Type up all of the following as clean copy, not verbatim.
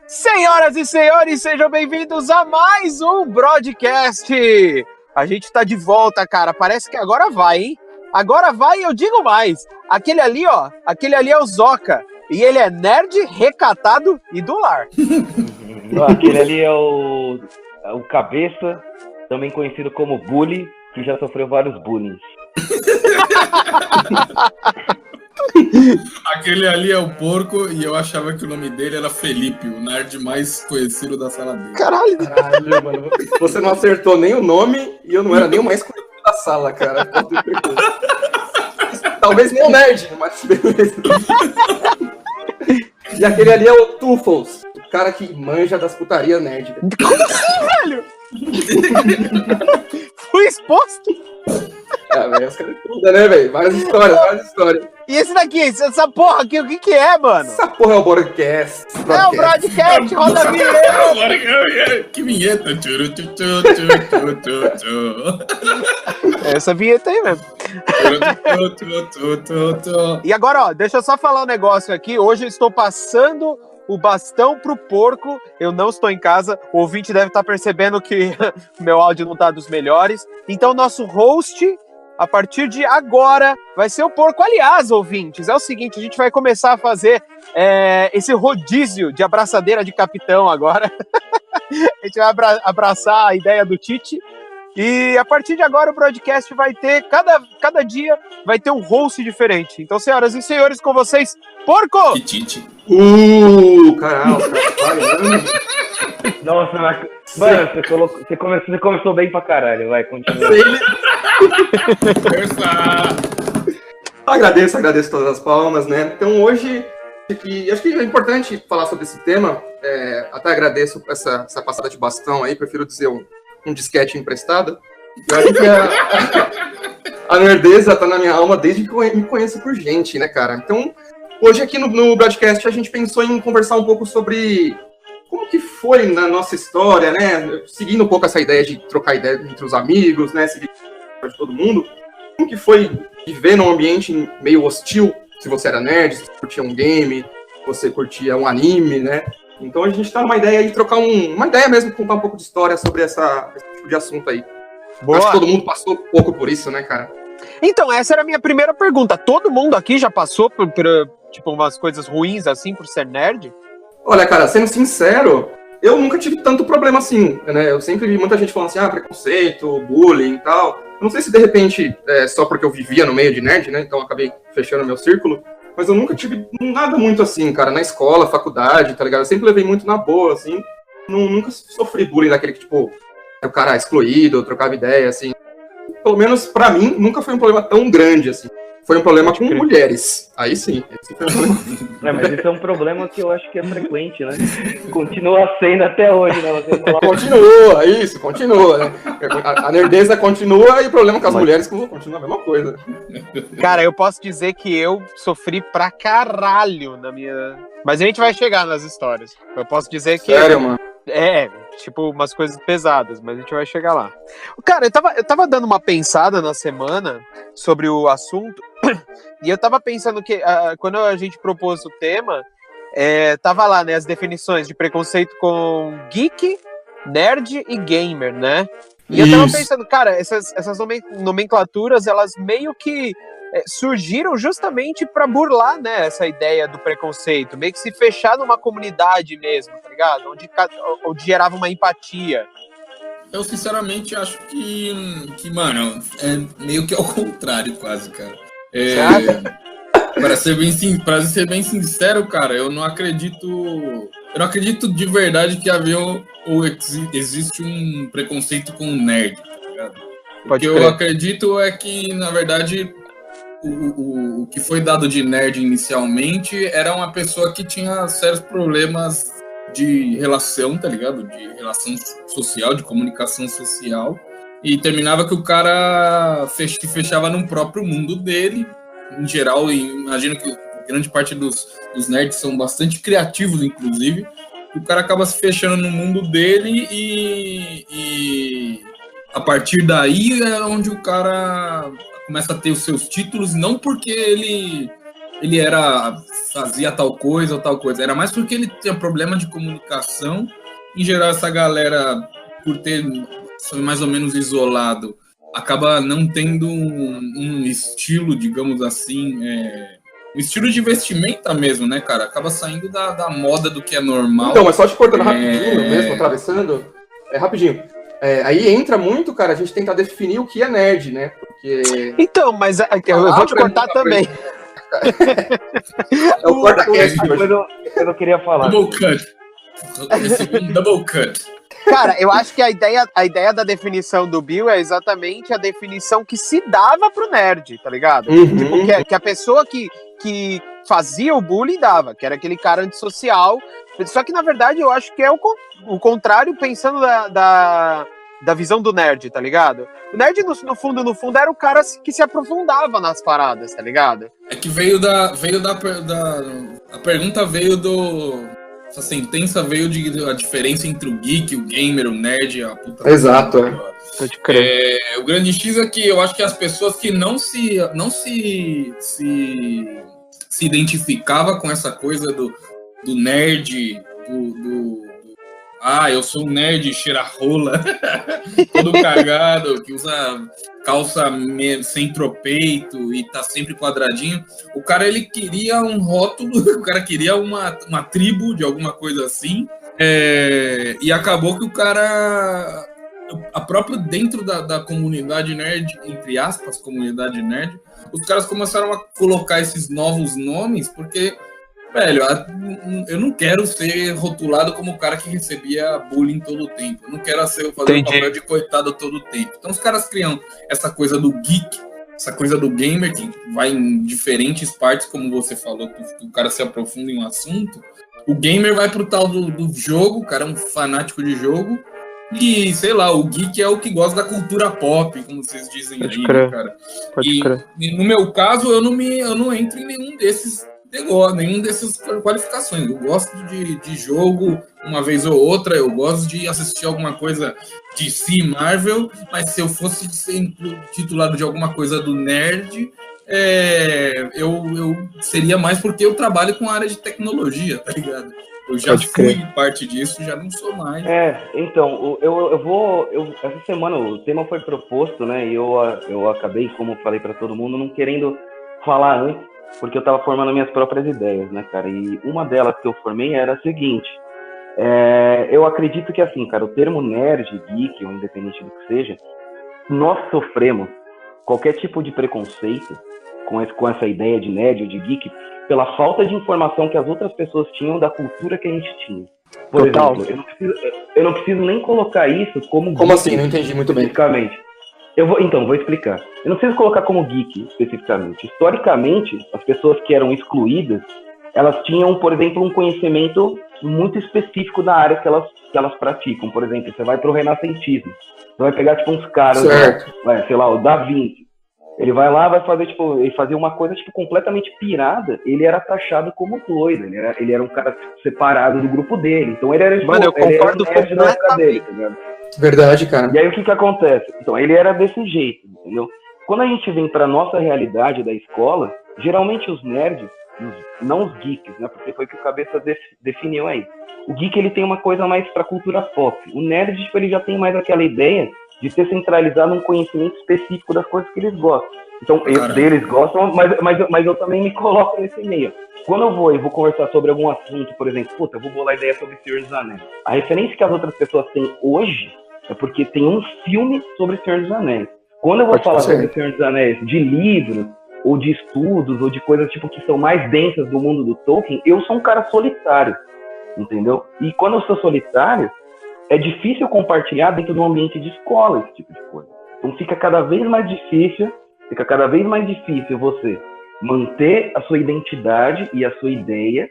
Senhoras e senhores, sejam bem-vindos a mais um Broadcast. A gente tá de volta, cara. Parece que agora vai, hein? Agora vai e eu digo mais. Aquele ali é o Zoca. E ele é nerd, recatado e do lar. Aquele ali é o Cabeça, também conhecido como Bully, que já sofreu vários bullying. Aquele ali é o Porco e eu achava que o nome dele era Felipe, o nerd mais conhecido da sala dele. Caralho, mano. Você não acertou nem o nome e eu não era nem o mais conhecido da sala, cara. Talvez nem o nerd, mas beleza. E aquele ali é o Tuffles, o cara que manja das putarias nerd. velho! Fui exposto. Velho, os caras tudo, né, velho? Várias histórias. E esse daqui, essa porra aqui, o que é, mano? Essa porra é o Broadcast. É o Broadcast, roda a vinheta. Que vinheta! Essa vinheta aí mesmo. E agora, ó, deixa eu só falar um negócio aqui. Hoje eu estou passando o bastão pro Porco. Eu não estou em casa. O ouvinte deve estar percebendo que meu áudio não tá dos melhores. Então, nosso host, a partir de agora, vai ser o Porco. Aliás, ouvintes, é o seguinte, a gente vai começar a fazer esse rodízio de abraçadeira de capitão agora. A gente vai abraçar a ideia do Tite. E a partir de agora o Broadcast vai ter, cada dia vai ter um host diferente. Então, senhoras e senhores, com vocês, Porco! Que Tite. Caralho, Nossa, mano, você começou bem pra caralho, vai, continua. Agradeço todas as palmas, né? Então hoje, acho que é importante falar sobre esse tema. Até agradeço essa passada de bastão aí, prefiro dizer um disquete emprestado. Eu acho que a nerdeza tá na minha alma desde que eu me conheço por gente, né, cara? Então, hoje aqui no Broadcast a gente pensou em conversar um pouco sobre como que foi na nossa história, né? Seguindo um pouco essa ideia de trocar ideia entre os amigos, né? Seguir de todo mundo. Como que foi viver num ambiente meio hostil, se você era nerd, se você curtia um game, se você curtia um anime, né? Então a gente tá numa ideia de trocar uma ideia mesmo, contar um pouco de história sobre esse tipo de assunto aí. Boa. Acho que todo mundo passou um pouco por isso, né, cara? Então, essa era a minha primeira pergunta. Todo mundo aqui já passou por tipo, umas coisas ruins assim, por ser nerd? Olha, cara, sendo sincero, eu nunca tive tanto problema assim, né? Eu sempre vi muita gente falando assim, preconceito, bullying e tal. Eu não sei se de repente é só porque eu vivia no meio de nerd, né? Então eu acabei fechando meu círculo. Mas eu nunca tive nada muito assim, cara, na escola, faculdade, tá ligado? Eu sempre levei muito na boa, assim. Nunca sofri bullying daquele que, tipo, o cara excluído, trocava ideia, assim. Pelo menos pra mim, nunca foi um problema tão grande, assim. Foi um problema com mulheres. Aí sim. Esse foi um problema. Mas isso é um problema que eu acho que é frequente, né? Continua sendo até hoje, né? Continua, né? A nerdeza continua e o problema com as mulheres continua a mesma coisa. Cara, eu posso dizer que eu sofri pra caralho na minha... Mas a gente vai chegar nas histórias. Eu posso dizer que... Sério, mano? Tipo, umas coisas pesadas, mas a gente vai chegar lá. Cara, eu tava dando uma pensada na semana sobre o assunto, e eu tava pensando que quando a gente propôs o tema, tava lá, né, as definições de preconceito com geek, nerd e gamer, né? E eu tava pensando, cara, essas nomenclaturas, elas meio que surgiram justamente para burlar, né, essa ideia do preconceito, meio que se fechar numa comunidade mesmo, tá ligado? Onde gerava uma empatia. Eu sinceramente acho que, mano, é meio que ao contrário quase, cara. Para ser bem sincero, cara, eu não acredito de verdade que havia ou existe um preconceito com nerd, tá ligado? O que eu acredito é que, na verdade, o que foi dado de nerd inicialmente era uma pessoa que tinha sérios problemas de relação, tá ligado? De relação social, de comunicação social. E terminava que o cara se fechava no próprio mundo dele, em geral, e imagino que grande parte dos nerds são bastante criativos, inclusive. O cara acaba se fechando no mundo dele e a partir daí é onde o cara começa a ter os seus títulos, não porque ele ele fazia tal coisa ou tal coisa. Era mais porque ele tinha problema de comunicação. Em geral, essa galera, por ter mais ou menos isolado, acaba não tendo um estilo, digamos assim, um estilo de vestimenta mesmo, né, cara? Acaba saindo da moda do que é normal. Então, mas só te cortando rapidinho mesmo, atravessando, rapidinho. Aí entra muito, cara, a gente tentar definir o que é nerd, né? Porque... Então, mas eu vou te cortar também. Eu não queria falar. Double cut. Double cut. Cara, eu acho que a ideia da definição do Bill é exatamente a definição que se dava pro nerd, tá ligado? Uhum. Tipo, que a pessoa que fazia o bullying dava, que era aquele cara antissocial. Só que, na verdade, eu acho que é o contrário, pensando da visão do nerd, tá ligado? O nerd, no fundo, era o cara que se aprofundava nas paradas, tá ligado? É que a pergunta veio essa sentença veio a diferença entre o geek, o gamer, o nerd, a puta. Exato, Pode crer. O grande X é que eu acho que as pessoas que não se identificava com essa coisa do nerd, eu sou um nerd cheira-rola, todo cagado, que usa calça sem tropeito e tá sempre quadradinho. O cara, ele queria um rótulo, o cara queria uma tribo de alguma coisa assim, e acabou que o cara, a própria dentro da comunidade nerd, entre aspas, comunidade nerd, os caras começaram a colocar esses novos nomes, porque... Velho, eu não quero ser rotulado como o cara que recebia bullying todo o tempo. Eu não quero fazer o papel de coitado todo o tempo. Então os caras criam essa coisa do geek, essa coisa do gamer, que vai em diferentes partes, como você falou, que o cara se aprofunda em um assunto. O gamer vai pro tal do jogo, o cara é um fanático de jogo. E, sei lá, o geek é o que gosta da cultura pop, como vocês dizem aí, né, cara? E no meu caso, eu não entro em nenhum dessas qualificações. Eu gosto de jogo uma vez ou outra, eu gosto de assistir alguma coisa de DC, Marvel, mas se eu fosse ser titulado de alguma coisa do nerd, eu seria mais porque eu trabalho com a área de tecnologia, tá ligado? Eu já fui parte disso, já não sou mais. Então, essa semana o tema foi proposto, né, e eu acabei, como falei pra todo mundo, não querendo falar antes, porque eu tava formando minhas próprias ideias, né, cara? E uma delas que eu formei era a seguinte: eu acredito que, assim, cara, o termo nerd, geek, ou independente do que seja, nós sofremos qualquer tipo de preconceito com essa ideia de nerd ou de geek pela falta de informação que as outras pessoas tinham da cultura que a gente tinha. Por exemplo, eu não preciso nem colocar isso como... Como assim? Não entendi muito bem. Especificamente. Vou explicar. Eu não preciso colocar como geek, especificamente. Historicamente, as pessoas que eram excluídas, elas tinham, por exemplo, um conhecimento muito específico da área que elas praticam. Por exemplo, você vai pro renascentismo. Você vai pegar, tipo, uns caras, sei lá, o Da Vinci. Ele vai lá, vai fazer, tipo, ele fazia uma coisa, tipo, completamente pirada. Ele era taxado como doido. Ele era um cara separado do grupo dele. Então ele era, tipo, mano, eu concordo com na época dele, tá ligado? Verdade, cara. E aí o que acontece? Então, ele era desse jeito, entendeu? Quando a gente vem pra nossa realidade da escola, geralmente os nerds, não os geeks, né? Porque foi o que o Cabeça definiu aí. O geek, ele tem uma coisa mais pra cultura pop. O nerd, tipo, ele já tem mais aquela ideia de ser centralizado num conhecimento específico das coisas que eles gostam. Então, eles gostam, mas eu também me coloco nesse meio. Quando eu vou conversar sobre algum assunto, por exemplo, eu vou bolar ideia sobre Senhor dos Anéis. A referência que as outras pessoas têm hoje é porque tem um filme sobre Senhor dos Anéis. Quando eu vou falar sobre Senhor dos Anéis de livros, ou de estudos, ou de coisas tipo que são mais densas do mundo do Tolkien, eu sou um cara solitário, entendeu? E quando eu sou solitário, é difícil compartilhar dentro do ambiente de escola esse tipo de coisa. Então fica cada vez mais difícil você manter a sua identidade e a sua ideia.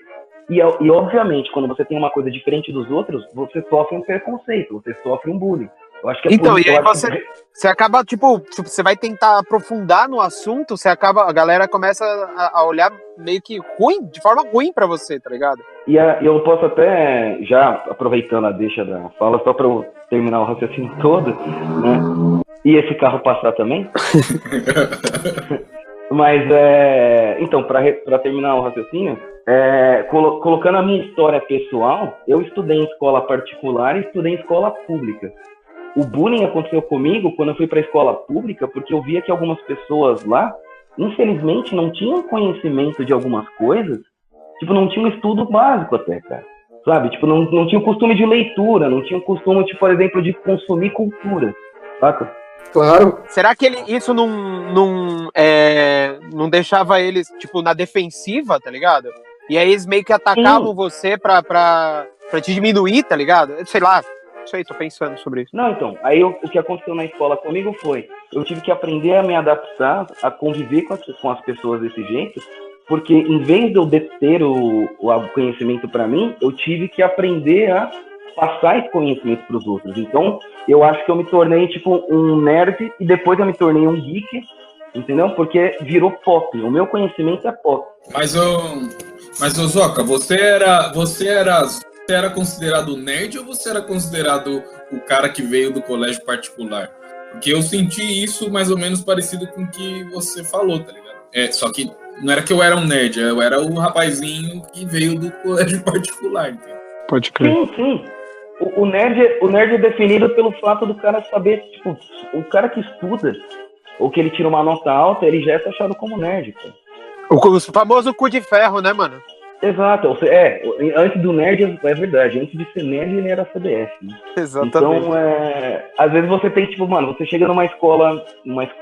E obviamente, quando você tem uma coisa diferente dos outros, você sofre um preconceito, você sofre um bullying. Eu acho que é então, e aí você acaba, tipo, você vai tentar aprofundar no assunto, a galera começa a olhar meio que de forma ruim pra você, tá ligado? E eu posso até, já aproveitando a deixa da fala, só pra eu terminar o raciocínio todo, né? E esse carro passar também? Mas, então, para terminar o raciocínio, colocando a minha história pessoal, eu estudei em escola particular e estudei em escola pública. O bullying aconteceu comigo quando eu fui para a escola pública, porque eu via que algumas pessoas lá, infelizmente, não tinham conhecimento de algumas coisas, tipo, não tinham estudo básico até, cara. Sabe? Tipo, não tinha o costume de leitura, não tinha o costume, tipo, por exemplo, de consumir cultura, saca? Claro. Será que isso não deixava eles, tipo, na defensiva, tá ligado? E aí eles meio que atacavam você pra te diminuir, tá ligado? Sei lá, não sei, tô pensando sobre isso. Não, então, aí o que aconteceu na escola comigo foi, eu tive que aprender a me adaptar, a conviver com as pessoas desse jeito, porque em vez de eu ter o conhecimento para mim, eu tive que aprender a passar esse conhecimento para os outros. Então, eu acho que eu me tornei, tipo, um nerd e depois eu me tornei um geek, entendeu? Porque virou pop. O meu conhecimento é pop. Mas ô Zoca, você era considerado nerd ou você era considerado o cara que veio do colégio particular? Porque eu senti isso mais ou menos parecido com o que você falou, tá ligado? Só que não era que eu era um nerd, eu era o rapazinho que veio do colégio particular, entendeu? Pode crer. Sim. O nerd é definido pelo fato do cara saber, tipo, o cara que estuda, ou que ele tira uma nota alta, ele já é taxado como nerd, cara. O famoso cu de ferro, né, mano? Exato, antes do nerd, é verdade, antes de ser nerd, ele era CDF, né? Exatamente. Então, às vezes você tem, tipo, mano, você chega numa escola,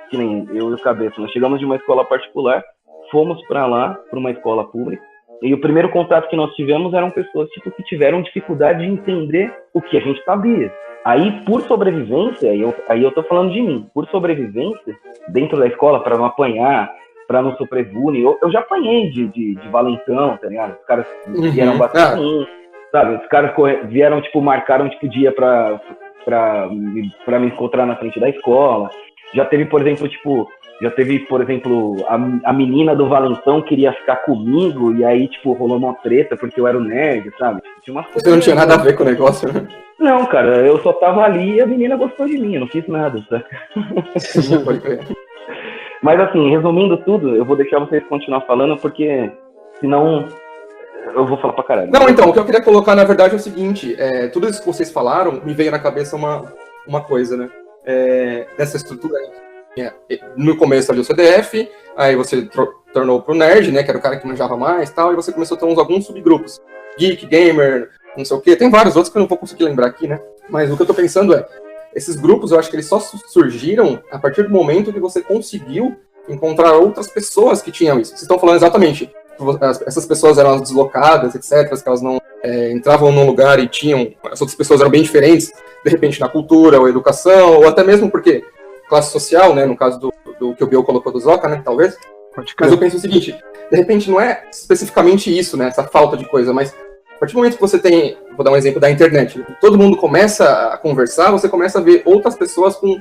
que nem eu e o Cabeça, nós chegamos de uma escola particular, fomos pra lá, pra uma escola pública, e o primeiro contato que nós tivemos eram pessoas, tipo, que tiveram dificuldade de entender o que a gente sabia. Aí, por sobrevivência, aí eu tô falando de mim, por sobrevivência, dentro da escola, pra não apanhar, pra não sofrer bullying, eu já apanhei de valentão, tá ligado? Os caras vieram bater em mim, sabe? Os caras vieram, tipo, marcaram, tipo, dia pra me encontrar na frente da escola. Já teve, por exemplo, a menina do valentão queria ficar comigo, e aí, tipo, rolou uma treta porque eu era o nerd, sabe? Tipo, tinha uma coisa. Você não tinha nada a ver com o negócio, né? Não, cara, eu só tava ali e a menina gostou de mim, eu não fiz nada, sabe? Pode crer. Mas assim, resumindo tudo, eu vou deixar vocês continuar falando, porque senão eu vou falar pra caralho. Não, então, o que eu queria colocar, na verdade, é o seguinte, tudo isso que vocês falaram, me veio na cabeça uma coisa, né? Dessa estrutura aí. No começo ali o CDF, aí você tornou pro nerd, né? Que era o cara que manjava mais e tal, e você começou a ter alguns subgrupos. Geek, gamer, não sei o quê. Tem vários outros que eu não vou conseguir lembrar aqui, né? Mas o que eu tô pensando esses grupos, eu acho que eles só surgiram a partir do momento que você conseguiu encontrar outras pessoas que tinham isso. Vocês estão falando exatamente, essas pessoas eram deslocadas, etc., que elas não entravam num lugar e as outras pessoas eram bem diferentes, de repente na cultura ou educação, ou até mesmo porque classe social, né, no caso do que o Biel colocou do Zoca, né, talvez. Mas eu penso o seguinte, de repente não é especificamente isso, né, essa falta de coisa, mas a partir do momento que você tem, vou dar um exemplo da internet, todo mundo começa a conversar, você começa a ver outras pessoas com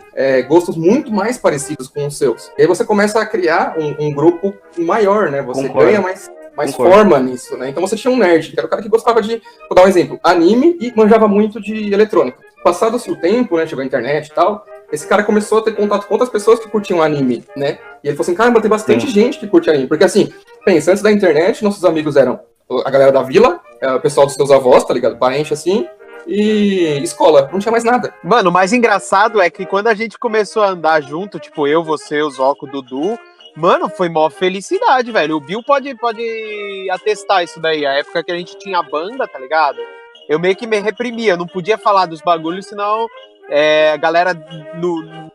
gostos muito mais parecidos com os seus. E aí você começa a criar um grupo maior, né? Você ganha mais forma nisso, né? Então você tinha um nerd, que era o cara que gostava de, vou dar um exemplo, anime e manjava muito de eletrônica. Passado-se o tempo, né? Chegou a internet e tal, esse cara começou a ter contato com outras pessoas que curtiam anime, né? E ele falou assim, caramba, tem bastante gente que curte anime. Porque assim, pensa, antes da internet, nossos amigos eram a galera da vila, o pessoal dos seus avós, tá ligado? Parente assim, e escola, não tinha mais nada. Mano, o mais engraçado é que quando a gente começou a andar junto, tipo eu, você, o Zoco, o Dudu, mano, foi mó felicidade, velho. O Bill pode atestar isso daí. A época que a gente tinha banda, tá ligado? Eu meio que me reprimia, não podia falar dos bagulhos, senão a galera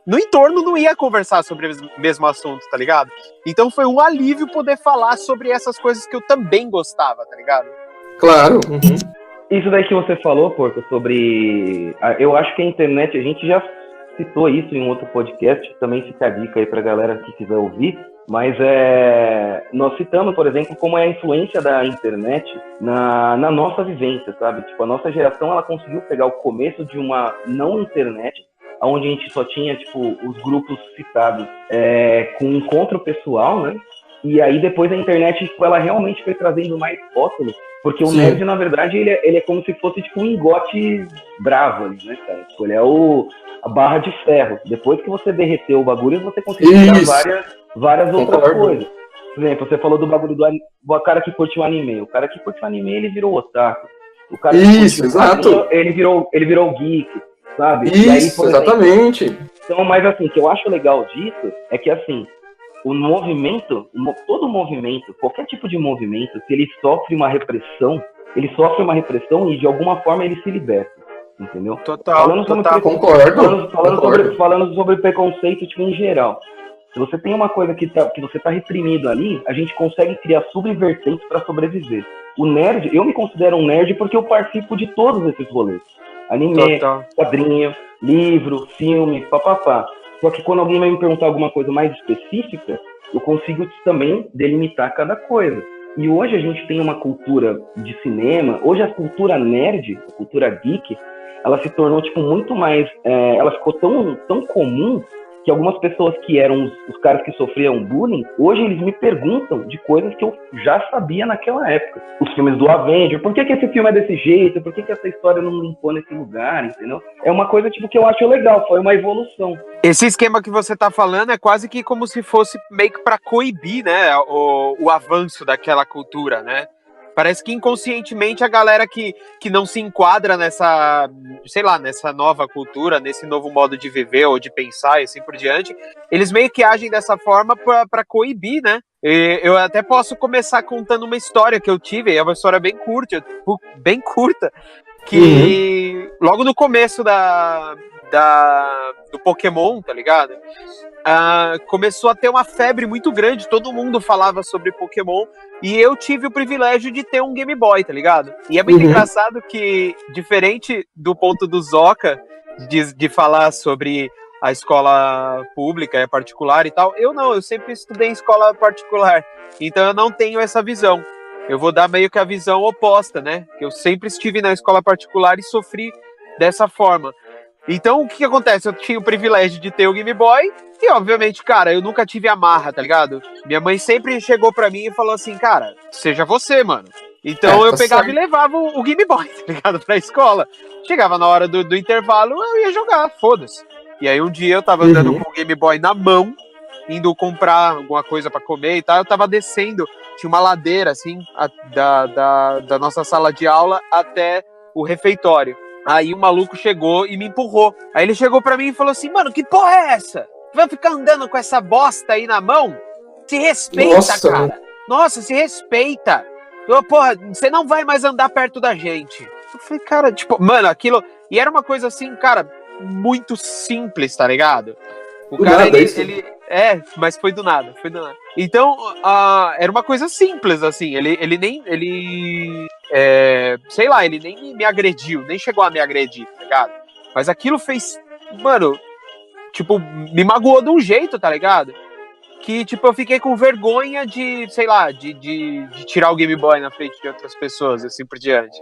no entorno não ia conversar sobre o mesmo assunto, tá ligado? Então foi um alívio poder falar sobre essas coisas que eu também gostava, tá ligado? Claro. Isso daí que você falou, Porco, sobre... Eu acho que a internet, a gente já citou isso em um outro podcast, também fica a dica aí pra galera que quiser ouvir, mas nós citamos, por exemplo, como é a influência da internet na nossa vivência, sabe? Tipo, a nossa geração, ela conseguiu pegar o começo de uma não internet, onde a gente só tinha, tipo, os grupos citados com encontro pessoal, né? E aí depois a internet, tipo, ela realmente foi trazendo mais rótulos, porque o nerd, na verdade, ele é como se fosse, tipo, um engote bravo ali, né, cara? Tipo, ele é a barra de ferro. Depois que você derreteu o bagulho, você conseguiu tirar várias outras Concordo. coisas. Por exemplo, você falou do bagulho do cara que curte o anime. O cara que curte o anime, ele virou otaku. O cara que Isso, curte o exato. quadrinho, ele virou geek, sabe? E aí, Isso, por exemplo, exatamente. então, mas assim, o que eu acho legal disso é que, assim, o movimento, todo movimento, qualquer tipo de movimento, se ele sofre uma repressão e de alguma forma ele se liberta, entendeu? Total. Falando sobre preconceito, tipo, em geral. Se você tem uma coisa que você tá reprimido ali, a gente consegue criar subvertentes para sobreviver. O nerd, eu me considero um nerd porque eu participo de todos esses rolês. Anime, quadrinho, livro, filme, papapá. Só que quando alguém vai me perguntar alguma coisa mais específica, eu consigo também delimitar cada coisa. E hoje a gente tem uma cultura de cinema, hoje a cultura nerd, a cultura geek, ela se tornou tipo muito mais, ela ficou tão comum que algumas pessoas que eram os caras que sofriam bullying, hoje eles me perguntam de coisas que eu já sabia naquela época. Os filmes do Avenger, por que esse filme é desse jeito? Por que essa história não limpou nesse lugar, entendeu? É uma coisa tipo que eu acho legal, foi uma evolução. Esse esquema que você tá falando é quase que como se fosse meio que pra coibir, né, o avanço daquela cultura, né? Parece que inconscientemente a galera que não se enquadra nessa, sei lá, nessa nova cultura, nesse novo modo de viver ou de pensar e assim por diante, eles meio que agem dessa forma pra coibir, né? E eu até posso começar contando uma história que eu tive, é uma história bem curta, que logo no começo do Pokémon, tá ligado? Começou a ter uma febre muito grande, todo mundo falava sobre Pokémon, e eu tive o privilégio de ter um Game Boy, tá ligado? E é muito engraçado que, diferente do ponto do Zoca, de falar sobre a escola pública e particular e tal, eu sempre estudei em escola particular, então eu não tenho essa visão. Eu vou dar meio que a visão oposta, né? Eu sempre estive na escola particular e sofri dessa forma. Então, o que acontece? Eu tinha o privilégio de ter o Game Boy e, obviamente, cara, eu nunca tive amarra, tá ligado? Minha mãe sempre chegou pra mim e falou assim, cara, seja você, mano. Então, eu pegava e levava o Game Boy, tá ligado? Pra escola. Chegava na hora do intervalo, eu ia jogar, foda-se. E aí, um dia, eu tava andando com o Game Boy na mão, indo comprar alguma coisa pra comer e tal, eu tava descendo, tinha uma ladeira, assim, da nossa sala de aula até o refeitório. Aí o maluco chegou e me empurrou. Aí ele chegou pra mim e falou assim, mano, que porra é essa? Vai ficar andando com essa bosta aí na mão? Se respeita, Nossa, cara. Mano. Nossa, se respeita. Porra, você não vai mais andar perto da gente. Eu falei, cara, tipo, mano, aquilo... E era uma coisa assim, cara, muito simples, tá ligado? O do cara, nada, mas foi do nada. Então, era uma coisa simples, assim, ele nem me agrediu, nem chegou a me agredir, tá ligado? Mas aquilo fez, mano, tipo, me magoou de um jeito, tá ligado? Que, tipo, eu fiquei com vergonha de, sei lá, de tirar o Game Boy na frente de outras pessoas, assim por diante.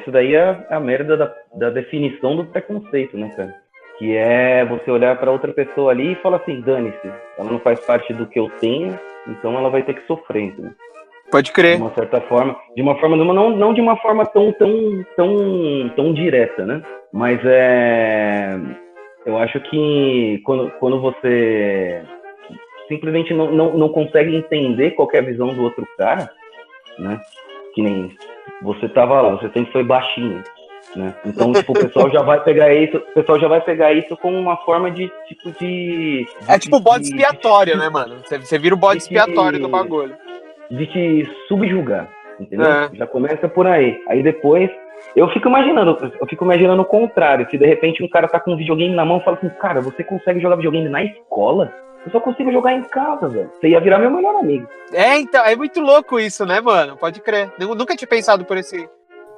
Isso daí é a merda da definição do preconceito, né, cara? Que é você olhar pra outra pessoa ali e falar assim, dane-se, ela não faz parte do que eu tenho, então ela vai ter que sofrer, entendeu? Pode crer. De uma certa forma, não de uma forma tão direta, né? Mas eu acho que quando você simplesmente não consegue entender qual é a visão do outro cara, né? Que nem você tava lá, você sempre foi baixinho, né? Então, tipo, o pessoal já vai pegar isso como uma forma de tipo bode expiatório, né, mano? Você vira o bode expiatório do bagulho. De te subjugar, entendeu? Já começa por aí. Aí depois, eu fico imaginando o contrário. Se de repente um cara tá com um videogame na mão e fala assim, cara, você consegue jogar videogame na escola? Eu só consigo jogar em casa, velho. Você ia virar meu melhor amigo. Então, é muito louco isso, né, mano? Pode crer. Eu nunca tinha pensado por esse...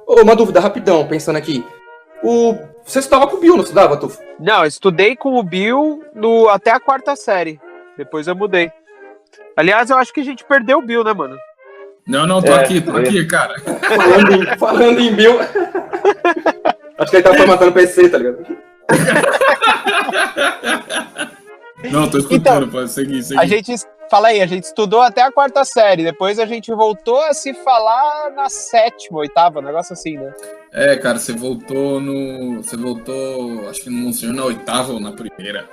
Uma dúvida, rapidão, pensando aqui. Você estudava com o Bill, não estudava, Tufo? Não, eu estudei com o Bill até a 4ª série. Depois eu mudei. Aliás, eu acho que a gente perdeu o Bill, né, mano? Não, tô aqui, cara. Falando em Bill... Acho que ele tá formatando PC, tá ligado? Não, tô escutando, pode seguir. Fala aí, a gente estudou até a 4ª série, depois a gente voltou a se falar na 7ª, 8ª, um negócio assim, né? Cara, você voltou, acho que não sei, na 8ª ou na 1ª.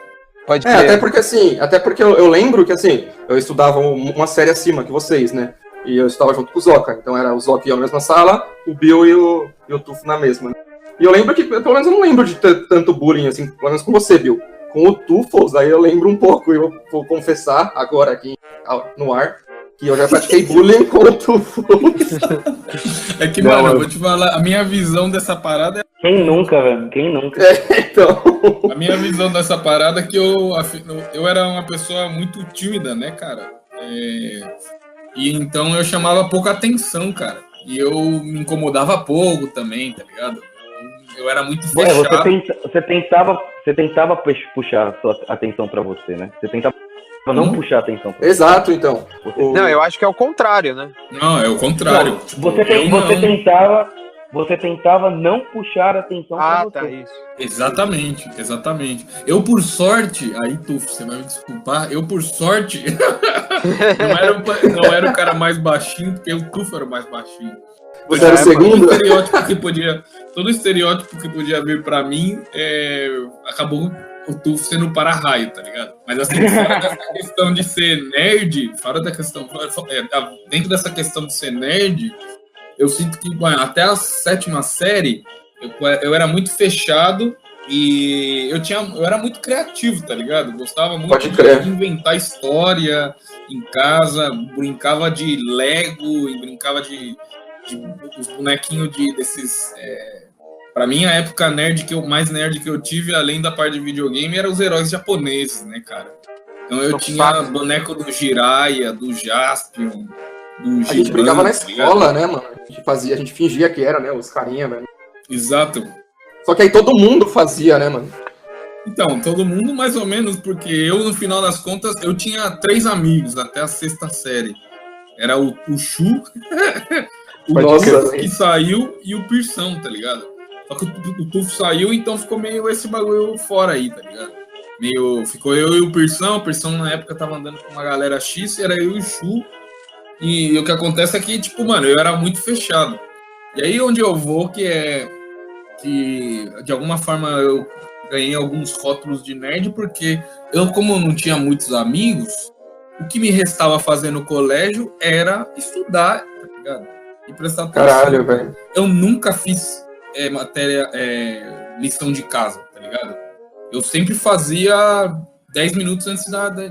Pode crer. Até porque eu lembro que, assim, eu estudava uma série acima que vocês, né? E eu estava junto com o Zoca. Então era o Zoca e eu na mesma sala, o Bill e o Tufo na mesma, né? E eu lembro que, pelo menos eu não lembro de ter tanto bullying, assim, pelo menos com você, Bill. Com o Tufos, aí eu lembro um pouco, e eu vou confessar agora aqui no ar, que eu já pratiquei bullying com o Tufos. É que, mano, eu vou te falar, a minha visão dessa parada é... Quem nunca, velho? Quem nunca? Então... A minha visão dessa parada é que eu era uma pessoa muito tímida, né, cara? E então eu chamava pouca atenção, cara. E eu me incomodava pouco também, tá ligado? Eu era muito fechado. Você tentava puxar a sua atenção pra você, né? Você tentava não puxar a atenção pra você. Exato, então. Não, eu acho que é o contrário, né? Não, é o contrário. Não, tipo, você tentava não puxar a atenção pra você. Tá, isso. Exatamente. Eu, por sorte, aí, Tufo, você vai me desculpar, eu, por sorte, não era o cara mais baixinho, porque o Tufo era o mais baixinho. Você era o segundo? Todo estereótipo que podia vir pra mim, acabou o Tufo sendo para-raio, tá ligado? Mas assim, fora dessa questão de ser nerd, dentro dessa questão de ser nerd, eu sinto que, mano, até a 7ª série, eu era muito fechado e eu era muito criativo, tá ligado? Gostava muito de inventar história em casa, brincava de Lego e brincava de os bonequinhos desses... Pra mim, a época mais nerd que eu tive, além da parte de videogame, eram os heróis japoneses, né, cara? Então eu tinha boneco do Jiraiya, do Jaspion, do Giban. A gente brigava na escola, né, mano? A gente fingia que era, né, os carinha, velho. Exato. Só que aí todo mundo fazia, né, mano? Então, todo mundo mais ou menos, porque eu, no final das contas, eu tinha 3 amigos até a 6ª série. Era o Chu, o Tufo que saiu e o Pirsão, tá ligado? Só que o Tufo saiu, então ficou meio esse bagulho fora aí, tá ligado? Ficou eu e o Pirsão na época tava andando com uma galera X, era eu e o Chu. E o que acontece é que, tipo, mano, eu era muito fechado. E aí onde eu vou, que de alguma forma eu ganhei alguns rótulos de nerd, porque eu, como não tinha muitos amigos, o que me restava fazer no colégio era estudar, tá ligado? E prestar atenção. Caralho, velho. Eu nunca fiz lição de casa, tá ligado? Eu sempre fazia 10 minutos antes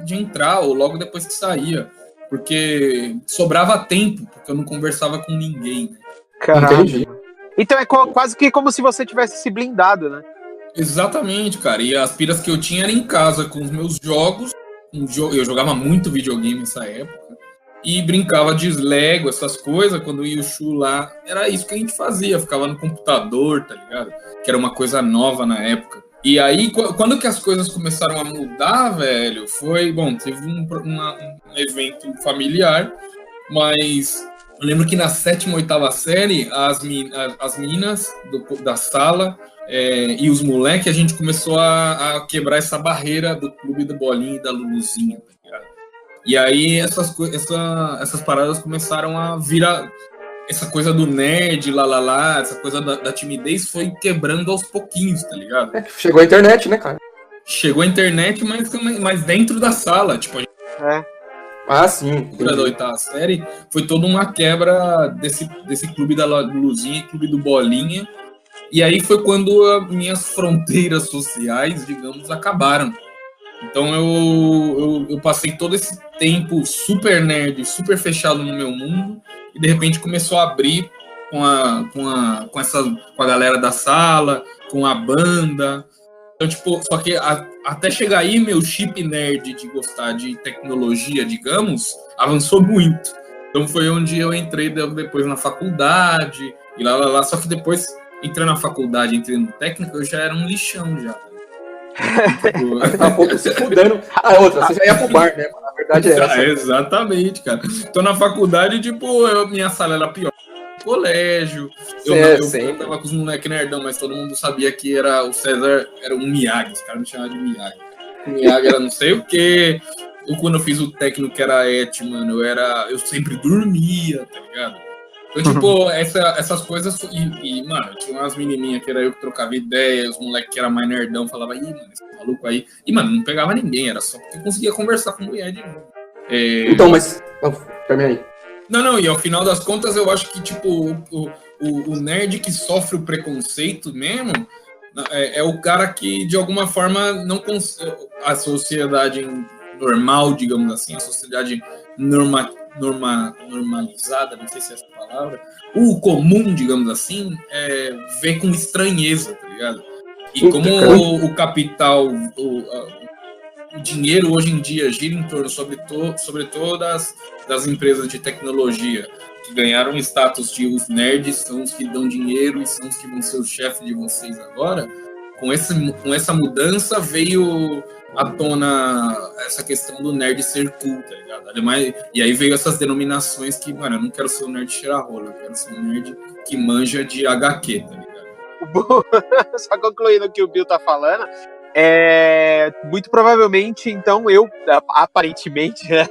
de entrar, ou logo depois que saía. Porque sobrava tempo, porque eu não conversava com ninguém. Caralho. Entendi. Então é quase que como se você tivesse se blindado, né? Exatamente, cara. E as piras que eu tinha eram em casa, com os meus jogos. Eu jogava muito videogame nessa época. E brincava de Lego, essas coisas. Quando ia o Chu lá, era isso que a gente fazia. Ficava no computador, tá ligado? Que era uma coisa nova na época. E aí, quando que as coisas começaram a mudar, velho, foi... Bom, teve um evento familiar, mas eu lembro que na 7ª, 8ª série, as meninas da sala e os moleques, a gente começou a quebrar essa barreira do clube da bolinha e da Luluzinha, tá ligado? E aí, essas paradas começaram a virar... Essa coisa do nerd, essa coisa da timidez foi quebrando aos pouquinhos, tá ligado? Chegou a internet, né, cara? Chegou a internet, mas dentro da sala, tipo... Ah, sim. Da 8ª série, foi toda uma quebra desse clube da Luzinha, clube do Bolinha. E aí foi quando as minhas fronteiras sociais, digamos, acabaram. Então eu passei todo esse tempo super nerd, super fechado no meu mundo, e de repente começou a abrir com a galera da sala, com a banda. Então, tipo, só que até chegar aí, meu chip nerd de gostar de tecnologia, digamos, avançou muito. Então foi onde eu entrei depois na faculdade, e lá. Só que depois, entrei na faculdade, entrei no técnico, eu já era um lixão já. Tá um pouco se fudendo. Você já ia pro bar, né? Na verdade é essa. Exatamente, cara. Tô na faculdade, tipo, minha sala era pior. Colégio. Eu tava com os moleques nerdão, mas todo mundo sabia que o César era um Miyagi. Os caras me chamavam de Miyagi. O Miyagi era não sei o quê. Quando eu fiz o técnico que era mano, eu sempre dormia, tá ligado? Então, tipo, essas coisas. Mano, tinha umas menininhas que era eu que trocava ideia, os moleques que era mais nerdão falavam, mano, esse maluco aí. E, mano, não pegava ninguém, era só porque conseguia conversar com mulher de novo. Então, mas. Termina aí. Não, e ao final das contas eu acho que, tipo, o nerd que sofre o preconceito mesmo é o cara que, de alguma forma, não a sociedade normal, digamos assim, a sociedade normalizada, não sei se é essa palavra, o comum, digamos assim, vê com estranheza, tá ligado? E como o capital, o dinheiro hoje em dia gira em torno, sobretudo das empresas de tecnologia, que ganharam status de os nerds são os que dão dinheiro e são os que vão ser o chefe de vocês agora, com essa mudança veio à tona essa questão do nerd ser cool, tá ligado? Ademais, e aí veio essas denominações que, mano, eu não quero ser um nerd cheira-rola, eu quero ser um nerd que manja de HQ, tá ligado? Só concluindo o que o Bill tá falando, muito provavelmente, então, eu, aparentemente, né,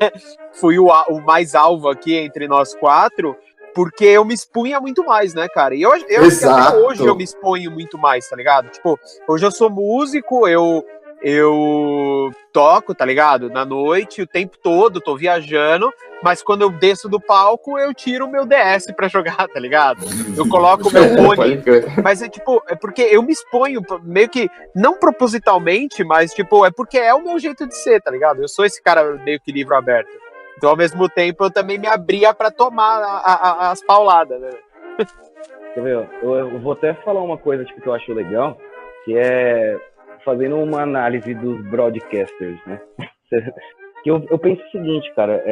fui o mais alvo aqui entre nós quatro, porque eu me expunha muito mais, né, cara? E eu acho que até hoje eu me exponho muito mais, tá ligado? Tipo, hoje eu sou músico, eu toco, tá ligado? Na noite, o tempo todo, tô viajando, mas quando eu desço do palco, eu tiro o meu DS pra jogar, tá ligado? Eu coloco o meu fone, mas é porque eu me exponho, meio que, não propositalmente, mas tipo, é porque é o meu jeito de ser, tá ligado? Eu sou esse cara meio que livro aberto. Então, ao mesmo tempo, eu também me abria pra tomar as pauladas, né? Quer ver? Eu vou até falar uma coisa tipo, que eu acho legal, que é fazendo uma análise dos broadcasters, né? Que eu penso o seguinte, cara,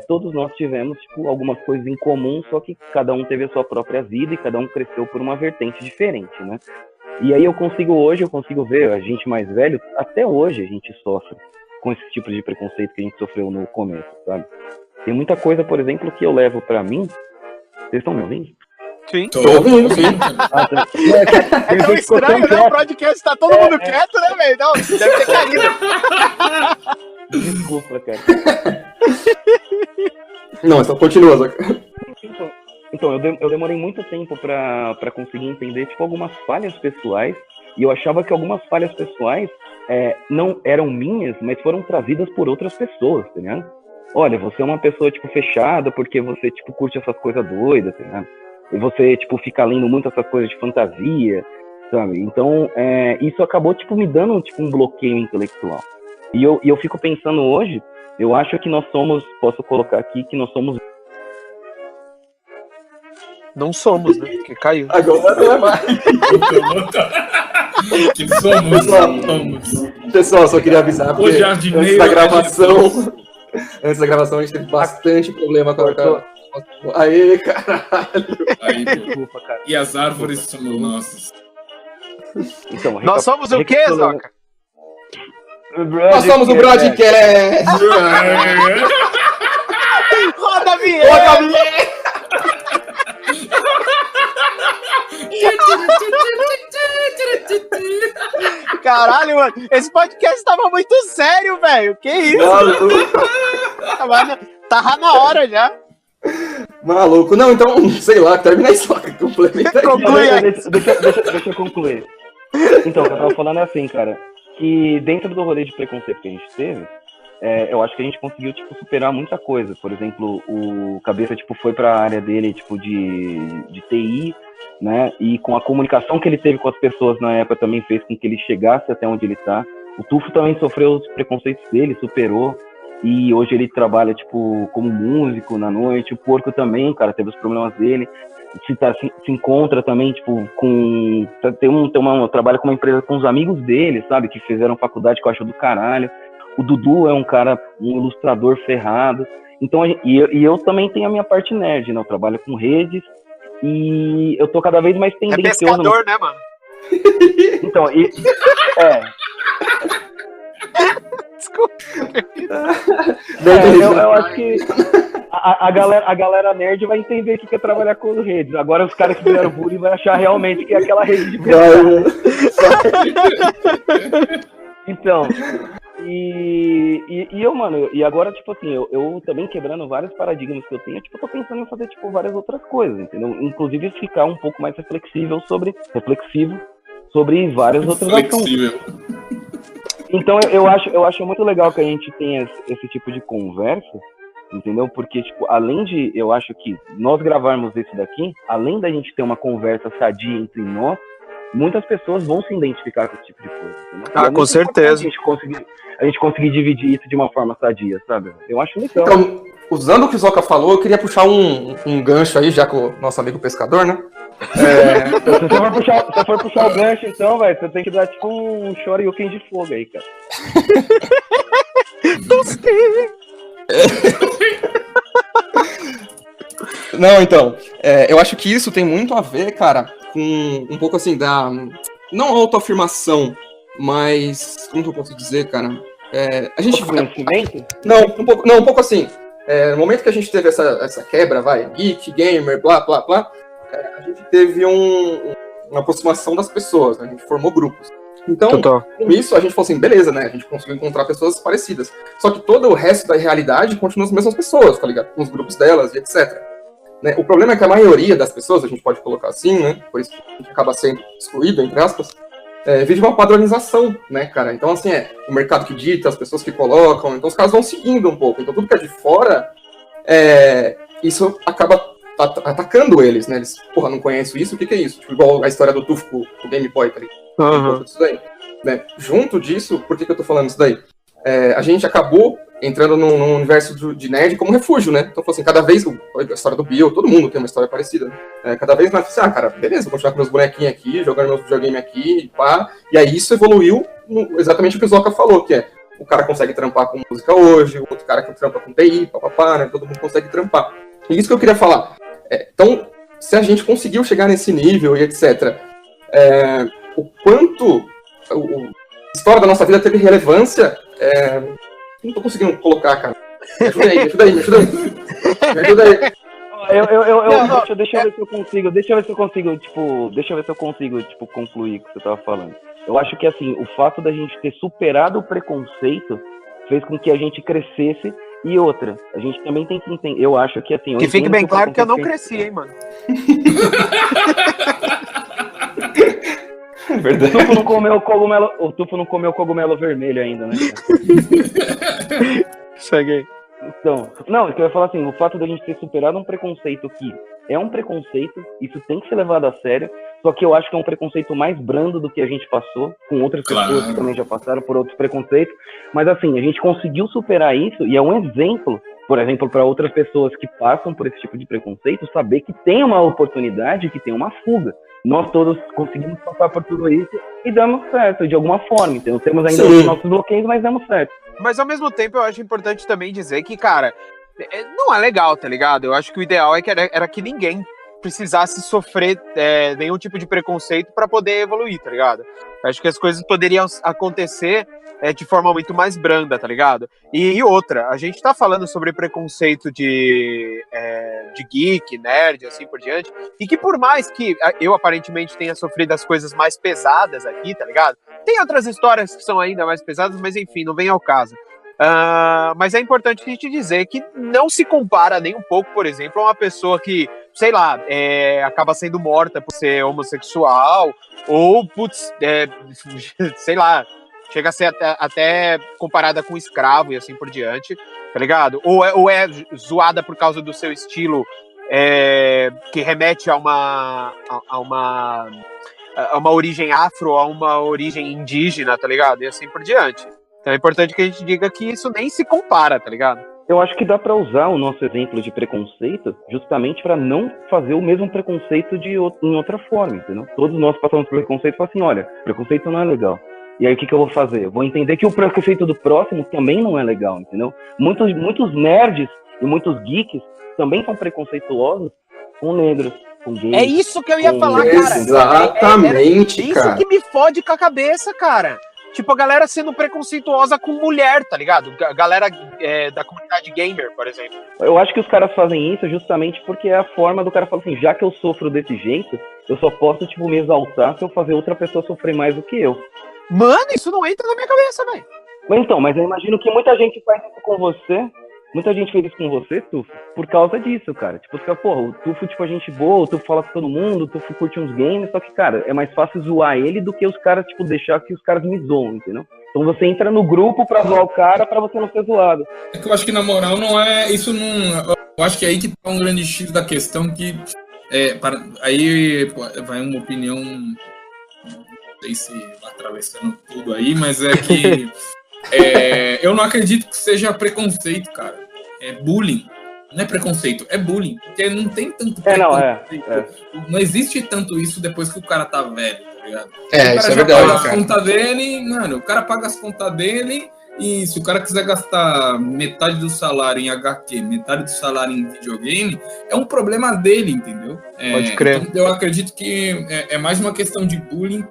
todos nós tivemos tipo, algumas coisas em comum, só que cada um teve a sua própria vida e cada um cresceu por uma vertente diferente, né? E aí eu consigo ver, a gente mais velho, até hoje a gente sofre com esse tipo de preconceito que a gente sofreu no começo, sabe? Tem muita coisa, por exemplo, que eu levo pra mim. Vocês estão me ouvindo? Sim. Tô ouvindo, sim. É tão estranho, né? O podcast tá todo mundo quieto, né, velho? Não, deve ter caído. Desculpa, cara. Não, só continua, Zaca. Então, eu demorei muito tempo pra conseguir entender, tipo, algumas falhas pessoais. E eu achava que algumas falhas pessoais não eram minhas, mas foram trazidas por outras pessoas, tá ligado? Olha, você é uma pessoa, tipo, fechada porque você, tipo, curte essas coisas doidas, tá ligado? E você, tipo, fica lendo muito essas coisas de fantasia, sabe? Então, isso acabou, tipo, me dando, tipo, um bloqueio intelectual. E eu fico pensando hoje, eu acho que nós somos, posso colocar aqui, que nós somos... Não somos, né? Porque caiu. Agora não é mais. Que somos. Pessoal, só queria avisar, porque O jardineiro antes da gravação a gente teve bastante problema com a... Aê, caralho! Aí, desculpa, cara. E as árvores somos nossas. Então, nós somos o quê, Zoca? Nós somos o Broadcast! Roda a vinheta! Caralho, mano, esse podcast tava muito sério, velho. Que isso? Tava na hora já. Maluco, não, então, sei lá, termina isso, complementa aí. Conclui aí. Deixa eu concluir. Então, o que eu tava falando é assim, cara, que dentro do rolê de preconceito que a gente teve, eu acho que a gente conseguiu, tipo, superar muita coisa. Por exemplo, o Cabeça, tipo, foi pra área dele, tipo, de TI, né, e com a comunicação que ele teve com as pessoas na época também fez com que ele chegasse até onde ele tá. O Tufo também sofreu os preconceitos dele, superou, e hoje ele trabalha, tipo, como músico na noite. O Porco também, cara, teve os problemas dele, se encontra também, tipo, trabalha com uma empresa com os amigos dele, sabe, que fizeram faculdade, que eu acho do caralho. O Dudu é um cara, um ilustrador ferrado. Então, eu também tenho a minha parte nerd, né, eu trabalho com redes, e eu tô cada vez mais tendencioso... É pescador, né, mano? Então, Desculpa. Eu acho que a galera nerd vai entender que quer trabalhar com redes. Agora os caras que fizeram bullying vão achar realmente que é aquela rede de verdade. Então, E eu, mano, e agora, tipo assim, eu também quebrando vários paradigmas que eu tenho, tipo, eu tô pensando em fazer, tipo, várias outras coisas, entendeu? Inclusive ficar um pouco mais reflexivo sobre vários outros assuntos. Então eu acho muito legal que a gente tenha esse tipo de conversa, entendeu? Porque, tipo, além de, eu acho que nós gravarmos isso daqui, além da gente ter uma conversa sadia entre nós, muitas pessoas vão se identificar com esse tipo de coisa, entendeu? Ah, com certeza. A gente conseguir dividir isso de uma forma sadia, sabe? Eu acho legal. Então, usando o que o Zoca falou, eu queria puxar um gancho aí, já com o nosso amigo pescador, né? Se você for puxar o gancho, então, velho, você tem que dar tipo um shoryuken de fogo aí, cara. Não, então, eu acho que isso tem muito a ver, cara, com um pouco assim da, não autoafirmação, mas, como que eu posso dizer, cara? A gente... Conhecimento? Não, um pouco assim, no momento que a gente teve essa quebra, geek, gamer, blá, blá, blá, a gente teve uma aproximação das pessoas, né? A gente formou grupos. Então, com isso, a gente falou assim, beleza, né? A gente conseguiu encontrar pessoas parecidas. Só que todo o resto da realidade continua as mesmas pessoas, tá ligado? Com os grupos delas e etc. Né? O problema é que a maioria das pessoas, a gente pode colocar assim, né? Por isso que a gente acaba sendo excluído, entre aspas, vive uma padronização, né, cara? Então, assim, o mercado que dita, as pessoas que colocam, então os caras vão seguindo um pouco. Então, tudo que é de fora, isso acaba atacando eles, né? Eles, porra, não conheço isso, o que é isso? Tipo, igual a história do Tufo com o Game Boy, tá ligado? Uhum. Isso daí, né? Junto disso, por que eu tô falando isso daí? A gente acabou entrando num universo de nerd como refúgio, né? Então, assim, cada vez, a história do Bill, todo mundo tem uma história parecida, né? Cada vez mais, cara, beleza, vou continuar com meus bonequinhos aqui, jogando meu videogame aqui, pá. E aí isso evoluiu exatamente o que o Zoca falou, que o cara consegue trampar com música hoje, o outro cara que trampa com TI, papapá, né? Todo mundo consegue trampar. E isso que eu queria falar. Então, se a gente conseguiu chegar nesse nível e etc., o quanto a história da nossa vida teve relevância, não tô conseguindo colocar, cara. Me ajuda aí. Deixa eu ver se eu consigo, tipo, concluir o que você tava falando. Eu acho que, assim, o fato da gente ter superado o preconceito fez com que a gente crescesse. E outra, a gente também tem que entender, eu acho que, assim... Que fique bem claro que eu não cresci, hein, mano. Verdade. O Tufo não comeu cogumelo vermelho ainda, né, cara? Segue aí. Então, não, eu ia falar assim, o fato da gente ter superado um preconceito que é um preconceito, isso tem que ser levado a sério, só que eu acho que é um preconceito mais brando do que a gente passou, com outras pessoas que também já passaram por outros preconceitos, mas assim, a gente conseguiu superar isso e é um exemplo, por exemplo, para outras pessoas que passam por esse tipo de preconceito, saber que tem uma oportunidade, que tem uma fuga. Nós todos conseguimos passar por tudo isso e damos certo, de alguma forma. Então, temos ainda os nossos bloqueios, mas damos certo. Mas, ao mesmo tempo, eu acho importante também dizer que, cara, não é legal, tá ligado? Eu acho que o ideal era que ninguém precisasse sofrer nenhum tipo de preconceito para poder evoluir, tá ligado? Eu acho que as coisas poderiam acontecer de forma muito mais branda, tá ligado? E outra, a gente tá falando sobre preconceito de geek, nerd, assim por diante, e que por mais que eu aparentemente tenha sofrido as coisas mais pesadas aqui, tá ligado? Tem outras histórias que são ainda mais pesadas, mas enfim, não vem ao caso. Mas é importante a gente dizer que não se compara nem um pouco, por exemplo, a uma pessoa que, sei lá, acaba sendo morta por ser homossexual, ou, sei lá, chega a ser até comparada com escravo e assim por diante, tá ligado? Ou é zoada por causa do seu estilo, que remete a uma origem afro, a uma origem indígena, tá ligado? E assim por diante. Então é importante que a gente diga que isso nem se compara, tá ligado? Eu acho que dá pra usar o nosso exemplo de preconceito justamente pra não fazer o mesmo preconceito em outra forma, entendeu? Todos nós passamos por preconceito e falamos assim, olha, preconceito não é legal. E aí o que eu vou fazer? Eu vou entender que o preconceito do próximo também não é legal, entendeu? Muitos nerds e muitos geeks também são preconceituosos com negros, com gays. É isso que eu ia falar, cara. Exatamente, cara. Isso que me fode com a cabeça, cara. Tipo, a galera sendo preconceituosa com mulher, tá ligado? A galera da comunidade gamer, por exemplo. Eu acho que os caras fazem isso justamente porque é a forma do cara falar assim, já que eu sofro desse jeito, eu só posso, tipo, me exaltar se eu fazer outra pessoa sofrer mais do que eu. Mano, isso não entra na minha cabeça, velho. Mas eu imagino que muita gente faz isso com você. Muita gente fez isso com você, Tufo, por causa disso, cara. Tipo, você fica, porra, o Tufo, tipo, a gente boa, o Tufo fala com todo mundo, o Tufo curte uns games, só que, cara, é mais fácil zoar ele do que os caras, tipo, deixar que os caras me zoam, entendeu? Então você entra no grupo pra zoar o cara pra você não ser zoado. É que eu acho que, na moral, não é... Isso não... Eu acho que é aí que tá um grande X da questão que... aí vai uma opinião... Não sei se atravessando tudo aí, mas é que... eu não acredito que seja preconceito, cara. É bullying. Não é preconceito, é bullying. Porque não tem tanto preconceito. Não existe tanto isso depois que o cara tá velho, tá ligado? Isso é verdade, paga as contas dele, mano, o cara paga as contas dele e se o cara quiser gastar metade do salário em HQ, metade do salário em videogame, é um problema dele, entendeu? Pode crer. Então eu acredito que é mais uma questão de bullying.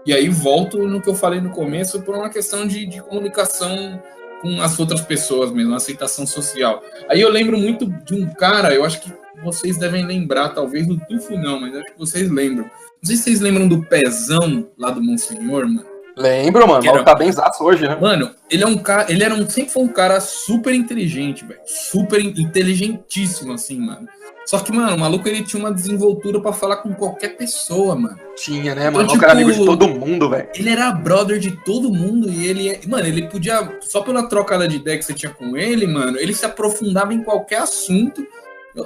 E aí volto no que eu falei no começo por uma questão de comunicação com as outras pessoas mesmo, aceitação social. Aí eu lembro muito de um cara, eu acho que vocês devem lembrar, talvez do Tufo não, mas acho que vocês lembram. Não sei se vocês lembram do Pezão lá do Monsenhor, mano. Lembro, mano. Ele tá bem zaço hoje, né? Mano, ele é um cara, sempre foi um cara super inteligente, velho. Super inteligentíssimo, assim, mano. Só que, mano, o maluco, ele tinha uma desenvoltura pra falar com qualquer pessoa, mano. Tinha, né, mano? Então, o cara era amigo de todo mundo, velho. Ele era brother de todo mundo e ele... Mano, ele podia... Só pela trocada de ideia que você tinha com ele, mano, ele se aprofundava em qualquer assunto.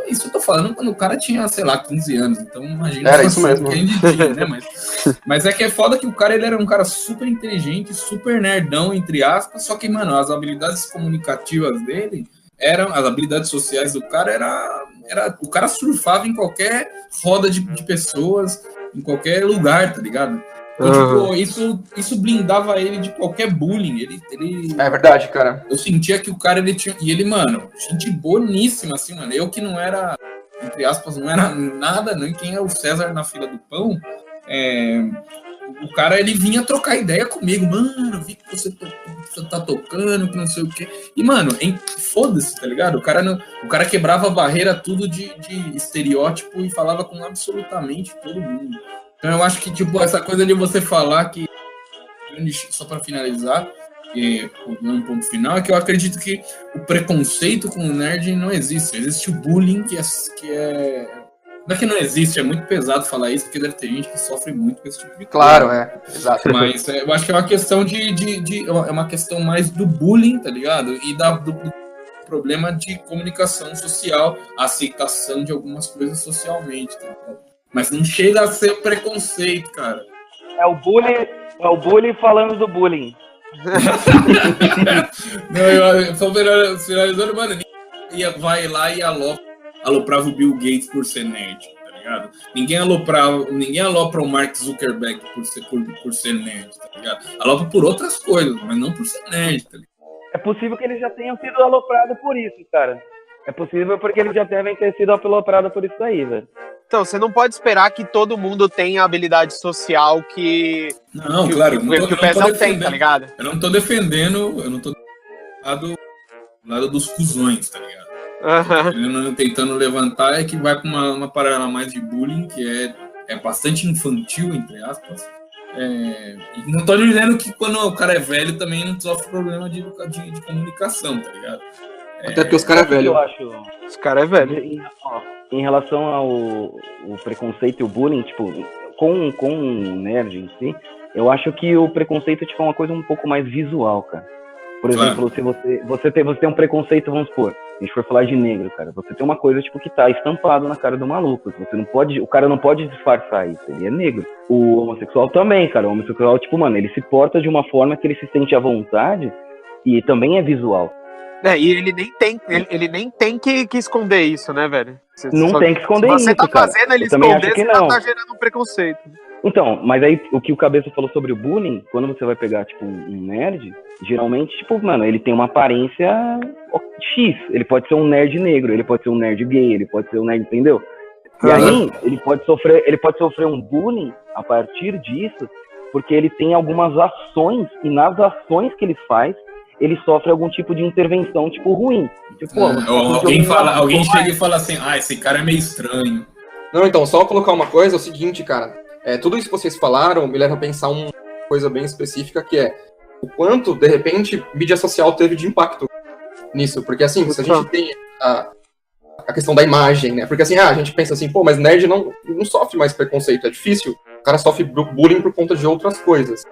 Isso eu tô falando quando o cara tinha, sei lá, 15 anos. Então, imagina... Era isso mesmo. Que tinha, né? Mas é que é foda que o cara, ele era um cara super inteligente, super nerdão, entre aspas. Só que, mano, as habilidades comunicativas dele... as habilidades sociais do cara o cara surfava em qualquer roda de pessoas, em qualquer lugar, tá ligado? Então, tipo, isso blindava ele de qualquer bullying. Ele é verdade, cara. Eu sentia que o cara, ele tinha... E ele, mano, gente boníssima, assim, mano. Eu que não era, entre aspas, não era nada, nem quem é o César na fila do pão, o cara, ele vinha trocar ideia comigo. Mano, vi que você tá tocando, que não sei o quê. E, mano, foda-se, tá ligado? O cara quebrava a barreira tudo de estereótipo e falava com absolutamente todo mundo. Então eu acho que, tipo, essa coisa de você falar que... Só pra finalizar, um ponto final, é que eu acredito que o preconceito com o nerd não existe. Existe o bullying que é... Não é que não existe, é muito pesado falar isso, porque deve ter gente que sofre muito com esse tipo de coisa. Claro, exato. Mas eu acho que é uma questão é uma questão mais do bullying, tá ligado? E do problema de comunicação social, a aceitação de algumas coisas socialmente, tá ligado? Mas não chega a ser preconceito, cara. É o bullying falando do bullying. Não, finalizando, mano, vai lá e aloprava o Bill Gates por ser nerd, tá ligado? Ninguém alopra o Mark Zuckerberg por ser nerd, tá ligado? Alopra por outras coisas, mas não por ser nerd, tá ligado? É possível que eles já tenham sido aloprados por isso, cara. É possível porque eles já devem ter sido aloprados por isso aí, velho. Então, você não pode esperar que todo mundo tenha habilidade social que... Não, claro. Que o Pezão tem, tá ligado? Eu não tô defendendo do lado dos cuzões, tá ligado? Tentando levantar é que vai com uma parada mais de bullying, que é bastante infantil, entre aspas. E não tô dizendo que quando o cara é velho também não sofre problema de comunicação, tá ligado? Até porque os caras é velho. Os caras é velho. Em relação ao preconceito e o bullying, tipo, com o nerd em si, eu acho que o preconceito tipo, é uma coisa um pouco mais visual, cara. Por exemplo, se você tem um preconceito, vamos supor, se a gente for falar de negro, cara, você tem uma coisa tipo que tá estampado na cara do maluco. O cara não pode disfarçar isso, ele é negro. O homossexual também, cara. O homossexual, tipo, mano, ele se porta de uma forma que ele se sente à vontade e também é visual. E ele nem tem que esconder isso, né, velho? Não tem que esconder isso, você tá fazendo ele esconder, você não tá gerando um preconceito. Então, mas aí o que o Cabeça falou sobre o bullying, quando você vai pegar, tipo, um nerd, geralmente, tipo, mano, ele tem uma aparência X. Ele pode ser um nerd negro, ele pode ser um nerd gay, ele pode ser um nerd, entendeu? E aí, ele pode sofrer um bullying a partir disso, porque ele tem algumas ações, e nas ações que ele faz, ele sofre algum tipo de intervenção, tipo, ruim. Tipo, alguém chega e fala assim, esse cara é meio estranho. Não, então, só colocar uma coisa, é o seguinte, cara, tudo isso que vocês falaram me leva a pensar uma coisa bem específica, que o quanto, de repente, mídia social teve de impacto nisso. Porque, assim, se a gente tem a questão da imagem, né? Porque, assim, a gente pensa assim, pô, mas nerd não sofre mais preconceito, é difícil. O cara sofre bullying por conta de outras coisas.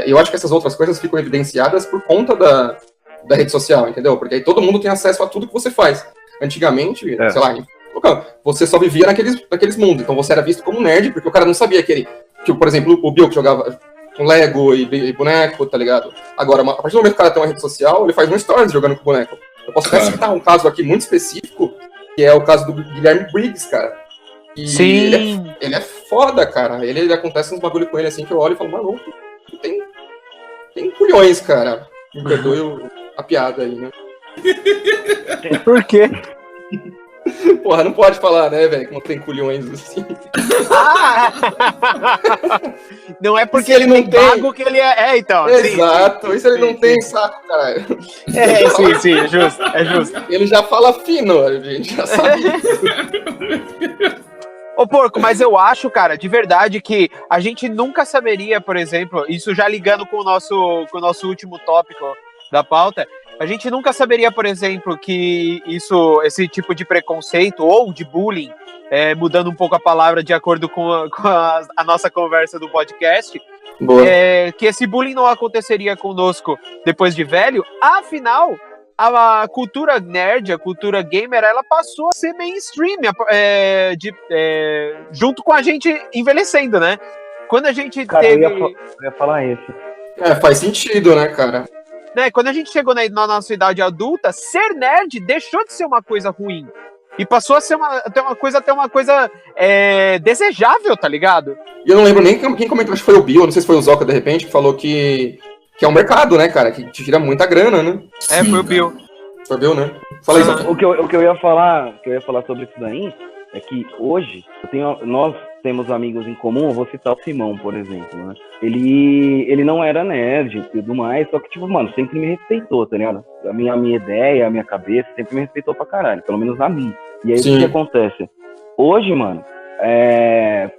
Eu acho que essas outras coisas ficam evidenciadas por conta da rede social, entendeu? Porque aí todo mundo tem acesso a tudo que você faz. Antigamente, sei lá, você só vivia naqueles mundos. Então você era visto como nerd, porque o cara não sabia que por exemplo, o Bill que jogava com Lego e boneco, tá ligado? Agora, a partir do momento que o cara tem uma rede social, ele faz um stories jogando com boneco. Eu posso até citar um caso aqui muito específico, que é o caso do Guilherme Briggs, cara. E Sim! Ele é foda, cara. Ele acontece uns bagulho com ele assim que eu olho e falo, maluco, tem culhões, cara. Me perdoe a piada aí, né? Por quê? Porra, não pode falar, né, velho? Que não tem culhões assim. Não é porque ele não tem tem pago que ele é. Então. Exato, sim, isso ele não tem saco, caralho. Sim, é justo. Ele já fala fino, a gente já sabe. Ô, Porco, mas eu acho, cara, de verdade que a gente nunca saberia, por exemplo, isso já ligando com o nosso último tópico da pauta, a gente nunca saberia, por exemplo, que esse tipo de preconceito ou de bullying, mudando um pouco a palavra de acordo com a nossa conversa do podcast, que esse bullying não aconteceria conosco depois de velho, afinal, a cultura nerd, a cultura gamer, ela passou a ser mainstream, junto com a gente envelhecendo, né? Quando a gente teve... Eu ia falar isso. Faz sentido, né, cara? Né, quando a gente chegou na nossa idade adulta, ser nerd deixou de ser uma coisa ruim. E passou a ser até uma coisa desejável, tá ligado? E eu não lembro nem quem comentou, acho que foi o Bill, não sei se foi o Zoca, de repente, que falou que é um mercado, né, cara? Que tira muita grana, né? Foi o Bill. Foi o Bill, né? Fala aí, Zoca. O que eu ia falar sobre isso daí é que hoje nós temos amigos em comum, eu vou citar o Simão, por exemplo, né? Ele não era nerd e tudo mais, só que, tipo, mano, sempre me respeitou, tá ligado? A minha ideia, a minha cabeça, sempre me respeitou pra caralho, pelo menos a mim. E aí, o que acontece? Hoje, mano,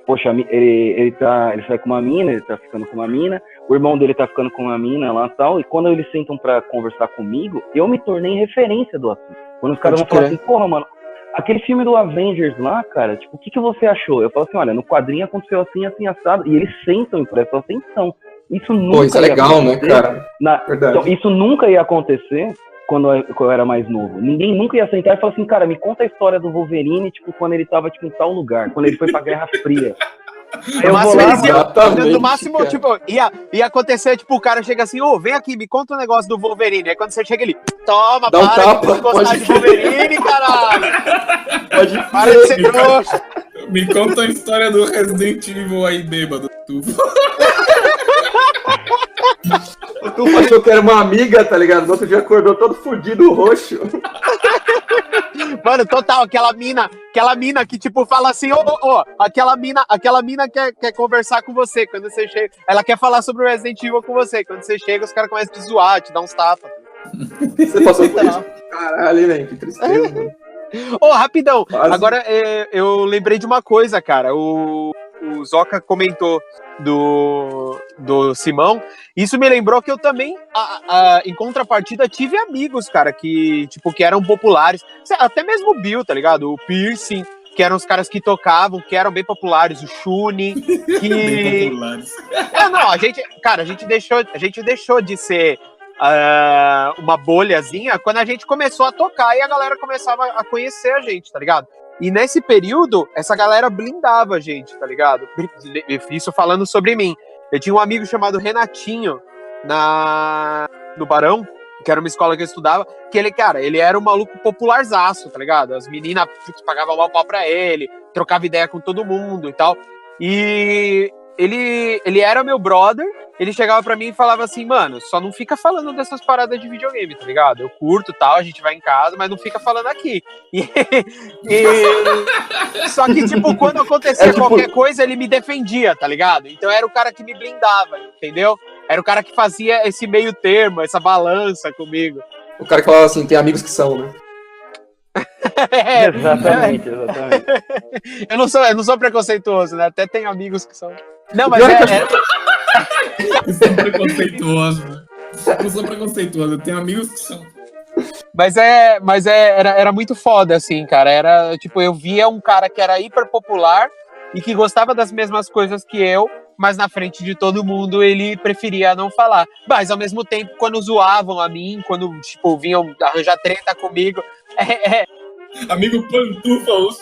poxa, ele sai com uma mina, ele tá ficando com uma mina, o irmão dele tá ficando com uma mina lá e tal, e quando eles sentam pra conversar comigo, eu me tornei referência do assunto. Quando os caras vão falar assim, porra, mano, aquele filme do Avengers lá, cara, tipo, o que você achou? Eu falo assim, olha, no quadrinho aconteceu assim, assim, assado, e eles sentam e prestam atenção. Isso nunca isso é legal, né, cara? Verdade. Então, isso nunca ia acontecer quando eu era mais novo. Ninguém nunca ia sentar e falar assim, cara, me conta a história do Wolverine, tipo, quando ele tava, tipo, em tal lugar, quando ele foi pra Guerra Fria. No máximo, cara, tipo, ia acontecer, tipo, o cara chega assim, vem aqui, me conta um negócio do Wolverine. Aí quando você chega, ele, toma, dá um tapa, de gostar de Wolverine, caralho. Para de ser trouxa. Me conta a história do Resident Evil aí, bêbado. O Tufo achou que era uma amiga, tá ligado? No outro dia acordou todo fudido, roxo. Mano, total, aquela mina que, tipo, fala assim, aquela mina quer conversar com você quando você chega. Ela quer falar sobre o Resident Evil com você. Quando você chega, os caras começam a te zoar, te dar uns tapas. Você passou por isso? Caralho, velho, que tristeza, mano. Rapidão. Quase. Agora, eu lembrei de uma coisa, cara. O Zoca comentou do Simão. Isso me lembrou que eu também, em contrapartida, tive amigos, cara, que eram populares. Até mesmo o Bill, tá ligado? O Piercing, que eram os caras que tocavam, que eram bem populares. O Shuni, que... Bem populares. A gente deixou de ser uma bolhazinha quando a gente começou a tocar e a galera começava a conhecer a gente, tá ligado? E nesse período, essa galera blindava a gente, tá ligado? Isso falando sobre mim. Eu tinha um amigo chamado Renatinho no Barão, que era uma escola que eu estudava, que ele era um maluco popularzaço, tá ligado? As meninas pagavam mal pau pra ele, trocava ideia com todo mundo e tal. E ele era meu brother, ele chegava pra mim e falava assim, mano, só não fica falando dessas paradas de videogame, tá ligado? Eu curto tal, a gente vai em casa, mas não fica falando aqui. Só que, tipo, quando acontecia qualquer coisa, ele me defendia, tá ligado? Então era o cara que me blindava, entendeu? Era o cara que fazia esse meio termo, essa balança comigo. O cara que falava assim, tem amigos que são, né? Exatamente. Eu não sou preconceituoso, né? Até tem amigos que são. Não, mas Isso é preconceituoso. não sou preconceituoso, eu tenho amigos que são. Era muito foda, assim, cara. Era, tipo, eu via um cara que era hiper popular e que gostava das mesmas coisas que eu, mas na frente de todo mundo ele preferia não falar. Mas, ao mesmo tempo, quando zoavam a mim, quando, tipo, vinham arranjar treta comigo... Amigo Pantufas.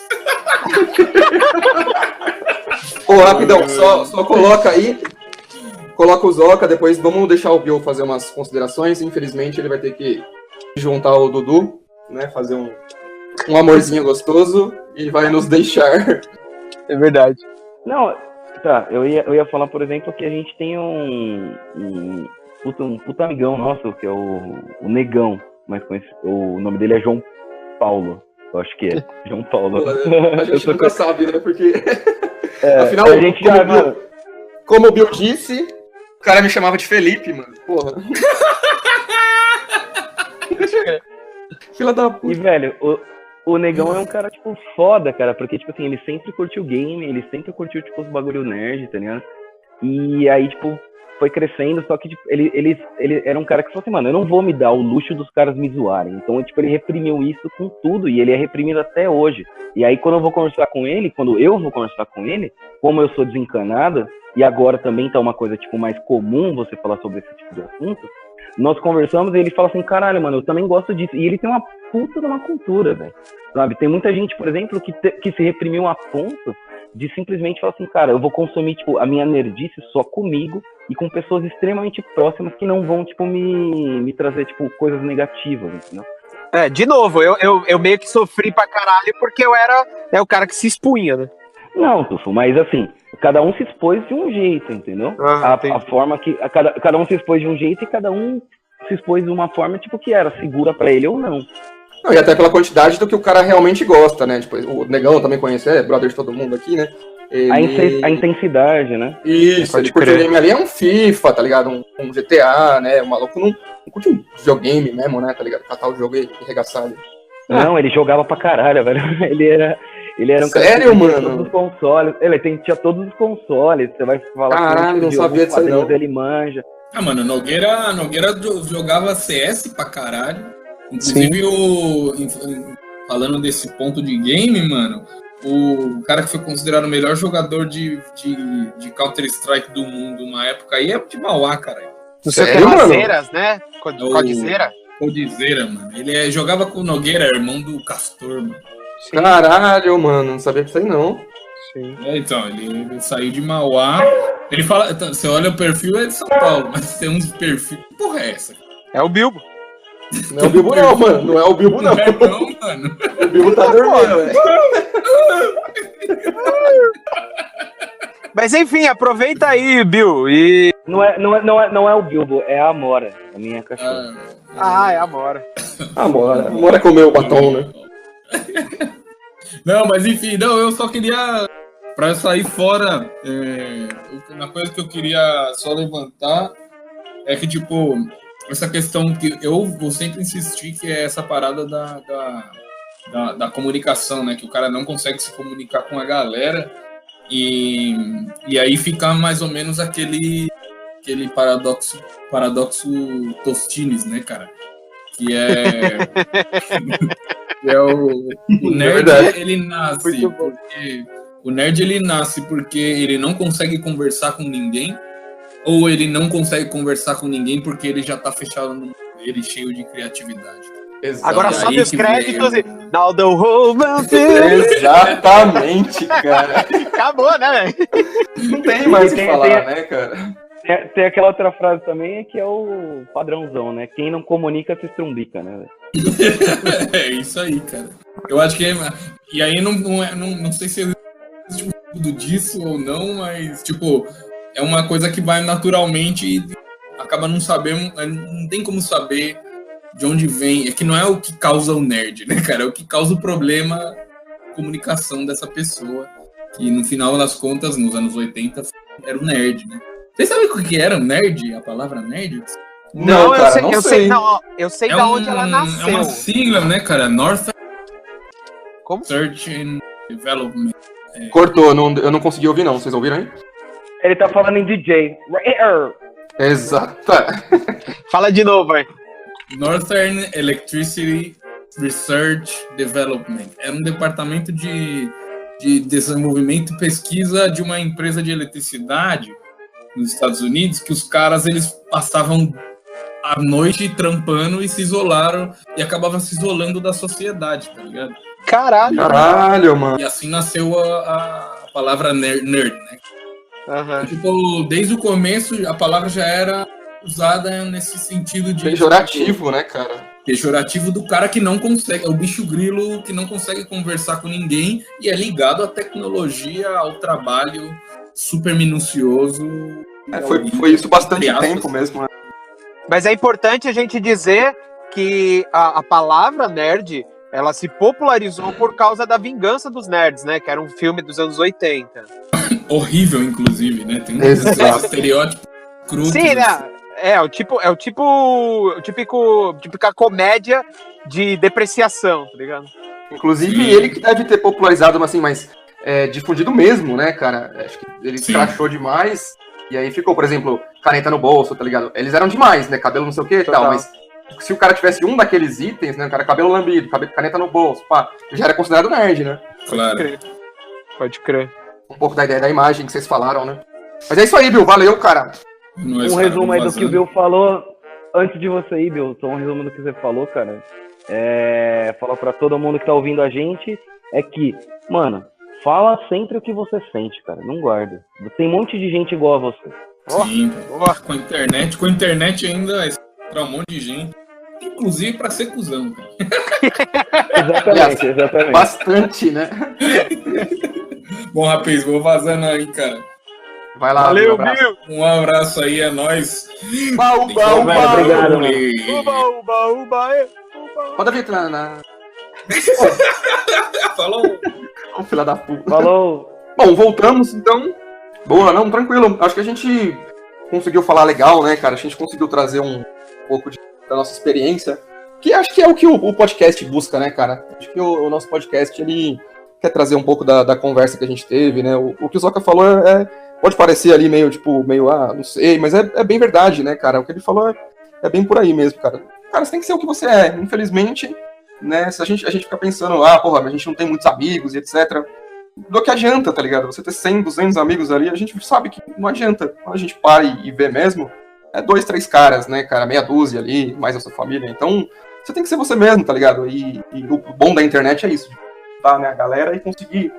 Ô, rapidão, só coloca aí. Coloca o Zoca, depois vamos deixar o Bill fazer umas considerações. Infelizmente, ele vai ter que juntar o Dudu, né? Fazer um amorzinho gostoso e vai nos deixar. É verdade. Não, tá, eu ia falar, por exemplo, que a gente tem um puta amigão nosso, que é o Negão, mas o nome dele é João Paulo, eu acho que é, João Paulo. A gente nunca sabe, né, porque... Afinal, a gente como o Bill disse, o cara me chamava de Felipe, mano, porra. Fila da puta. E, velho, o Negão é um cara, tipo, foda, cara, porque, tipo assim, ele sempre curtiu game, ele sempre curtiu, tipo, os bagulho nerd, tá ligado? E aí, tipo, foi crescendo, só que, tipo, ele era um cara que falou assim, mano, eu não vou me dar o luxo dos caras me zoarem. Então, tipo, ele reprimiu isso com tudo, e ele é reprimido até hoje. E aí, quando eu vou conversar com ele, como eu sou desencanado, e agora também tá uma coisa, tipo, mais comum você falar sobre esse tipo de assunto, nós conversamos e ele fala assim, caralho, mano, eu também gosto disso. E ele tem uma puta de uma cultura, velho. Sabe? Tem muita gente, por exemplo, que se reprimiu a ponto de simplesmente falar assim, cara, eu vou consumir, tipo, a minha nerdice só comigo e com pessoas extremamente próximas que não vão, tipo, me trazer, tipo, coisas negativas, entendeu? De novo, eu meio que sofri pra caralho porque eu era o cara que se expunha, né? Não, Tufo, mas assim, cada um se expôs de um jeito, entendeu? A forma que... Cada um se expôs de um jeito e cada um se expôs de uma forma, tipo, que era segura pra ele ou não. Não, e até pela quantidade do que o cara realmente gosta, né? Tipo, o Negão também conhece, é brother de todo mundo aqui, né? A intensidade, né? Isso, ele curte o game ali, é um FIFA, tá ligado? Um GTA, né? O maluco não curte um videogame mesmo, né? Tá ligado? Catar o jogo e arregaçar ali. Não, ele jogava pra caralho, velho. Ele era um cara Sério, que tinha mano? todos os consoles. Tinha todos os consoles. Você vai falar caralho, não sabia disso aí, não. Ele manja. Ah, mano, Nogueira jogava CS pra caralho. Inclusive, falando desse ponto de game, mano, o cara que foi considerado o melhor jogador de Counter-Strike do mundo uma época aí é de Mauá, caralho. Não sei o que, Razeiras, né? Codizeira? Codizeira, mano. Ele jogava com o Nogueira, irmão do Castor, mano. Sim. Caralho, mano, não sabia disso aí, não. Sim. Então, ele saiu de Mauá. Ele fala, então, você olha o perfil, é de São Paulo, mas tem uns perfis. Que porra é essa? É o Bilbo. Não é o Bilbo, não, mano. Não é o Bilbo, não. Não é, não, mano. O Bilbo tá dormindo, velho. Mas enfim, aproveita aí, Bill. E... Não é o Bilbo, é a Amora, a minha cachorra. É a Amora. Amora comeu o batom, né? Não, mas enfim, eu só queria, pra sair fora, uma coisa que eu queria só levantar é que, tipo, essa questão que eu vou sempre insistir, que é essa parada da comunicação, né? Que o cara não consegue se comunicar com a galera e aí fica mais ou menos aquele paradoxo Tostines, né, cara? Que é... o nerd, ele nasce porque... O nerd, ele nasce porque ele não consegue conversar com ninguém, ou ele não consegue conversar com ninguém porque ele já tá fechado no mundo dele, cheio de criatividade. Exato. Agora sobe os créditos e... Now the whole Exatamente, cara. Acabou, né, velho? Não tem mais o que falar, né, cara? Tem aquela outra frase também, que é o padrãozão, né? Quem não comunica se estrumbica, né? É isso aí, cara. Eu acho que... E aí não sei se existe um estudo disso ou não, mas, tipo, é uma coisa que vai naturalmente e acaba não sabendo, não tem como saber de onde vem. É que não é o que causa o nerd, né, cara? É o que causa o problema comunicação dessa pessoa. Que no final das contas, nos anos 80, era o nerd, né? Vocês sabem o que era nerd? A palavra nerd? Não, cara, eu sei. Não, eu sei de onde ela nasceu. É uma sigla, né, cara? North Como? Search and Development. Cortou, eu não consegui ouvir, não. Vocês ouviram aí? Ele tá falando em DJ. Exato. Fala de novo, aí. Northern Electricity Research Development. Era um departamento de desenvolvimento e pesquisa de uma empresa de eletricidade nos Estados Unidos, que os caras, eles passavam a noite trampando e se isolaram, e acabavam se isolando da sociedade, tá ligado? Caralho, mano. E assim nasceu a palavra nerd, né? Uhum. Tipo, desde o começo, a palavra já era usada nesse sentido de... Pejorativo, né, cara? Pejorativo do cara que não consegue, é o bicho grilo que não consegue conversar com ninguém e é ligado à tecnologia, ao trabalho super minucioso. Foi isso bastante tempo mesmo, né? Mas é importante a gente dizer que a palavra nerd, ela se popularizou por causa da Vingança dos Nerds, né? Que era um filme dos anos 80. Horrível, inclusive, né? Tem um estereótipo crudo. Sim, né? Típica comédia de depreciação, tá ligado? Inclusive, ele que deve ter popularizado, assim, mas difundido mesmo, né, cara? Acho que ele crachou demais, e aí ficou, por exemplo, caneta no bolso, tá ligado? Eles eram demais, né? Cabelo não sei o que e tal, mas se o cara tivesse um daqueles itens, né? O cara, cabelo lambido, caneta no bolso, pá, já era considerado nerd, né? Claro. Pode crer. Um pouco da ideia da imagem que vocês falaram, né? Mas é isso aí, Bill. Valeu, cara. Nós, um resumo aí do que o Bill falou. Antes de você ir, Bill, só um resumo do que você falou, cara. Falar pra todo mundo que tá ouvindo a gente é que, mano, fala sempre o que você sente, cara. Não guarda. Tem um monte de gente igual a você. Sim, com a internet ainda pra um monte de gente. Inclusive pra ser cuzão, cara. Exatamente. Bastante, né? Bom, rapaz, vou vazando aí, cara. Vai lá, valeu, Bill. Um abraço aí, é nóis. Obrigado, mano. Uba. Pode vir na... Falou. Ô, filha da puta. Falou. Bom, voltamos, então. Boa, não, tranquilo. Acho que a gente conseguiu falar legal, né, cara? A gente conseguiu trazer um pouco da nossa experiência, que acho que é o que o podcast busca, né, cara? Acho que o nosso podcast, ele quer trazer um pouco da conversa que a gente teve, né? O que o Zoca falou pode parecer ali meio, não sei, mas é bem verdade, né, cara? O que ele falou é bem por aí mesmo, cara. Cara, você tem que ser o que você é. Infelizmente, né, se a gente fica pensando, porra, a gente não tem muitos amigos e etc., do que adianta, tá ligado? Você ter 100, 200 amigos ali, a gente sabe que não adianta. Quando a gente para e vê mesmo, 2, 3 caras, né, cara, meia dúzia ali, mais a sua família. Então, você tem que ser você mesmo, tá ligado? E o bom da internet é isso, de juntar, né, a galera e conseguir,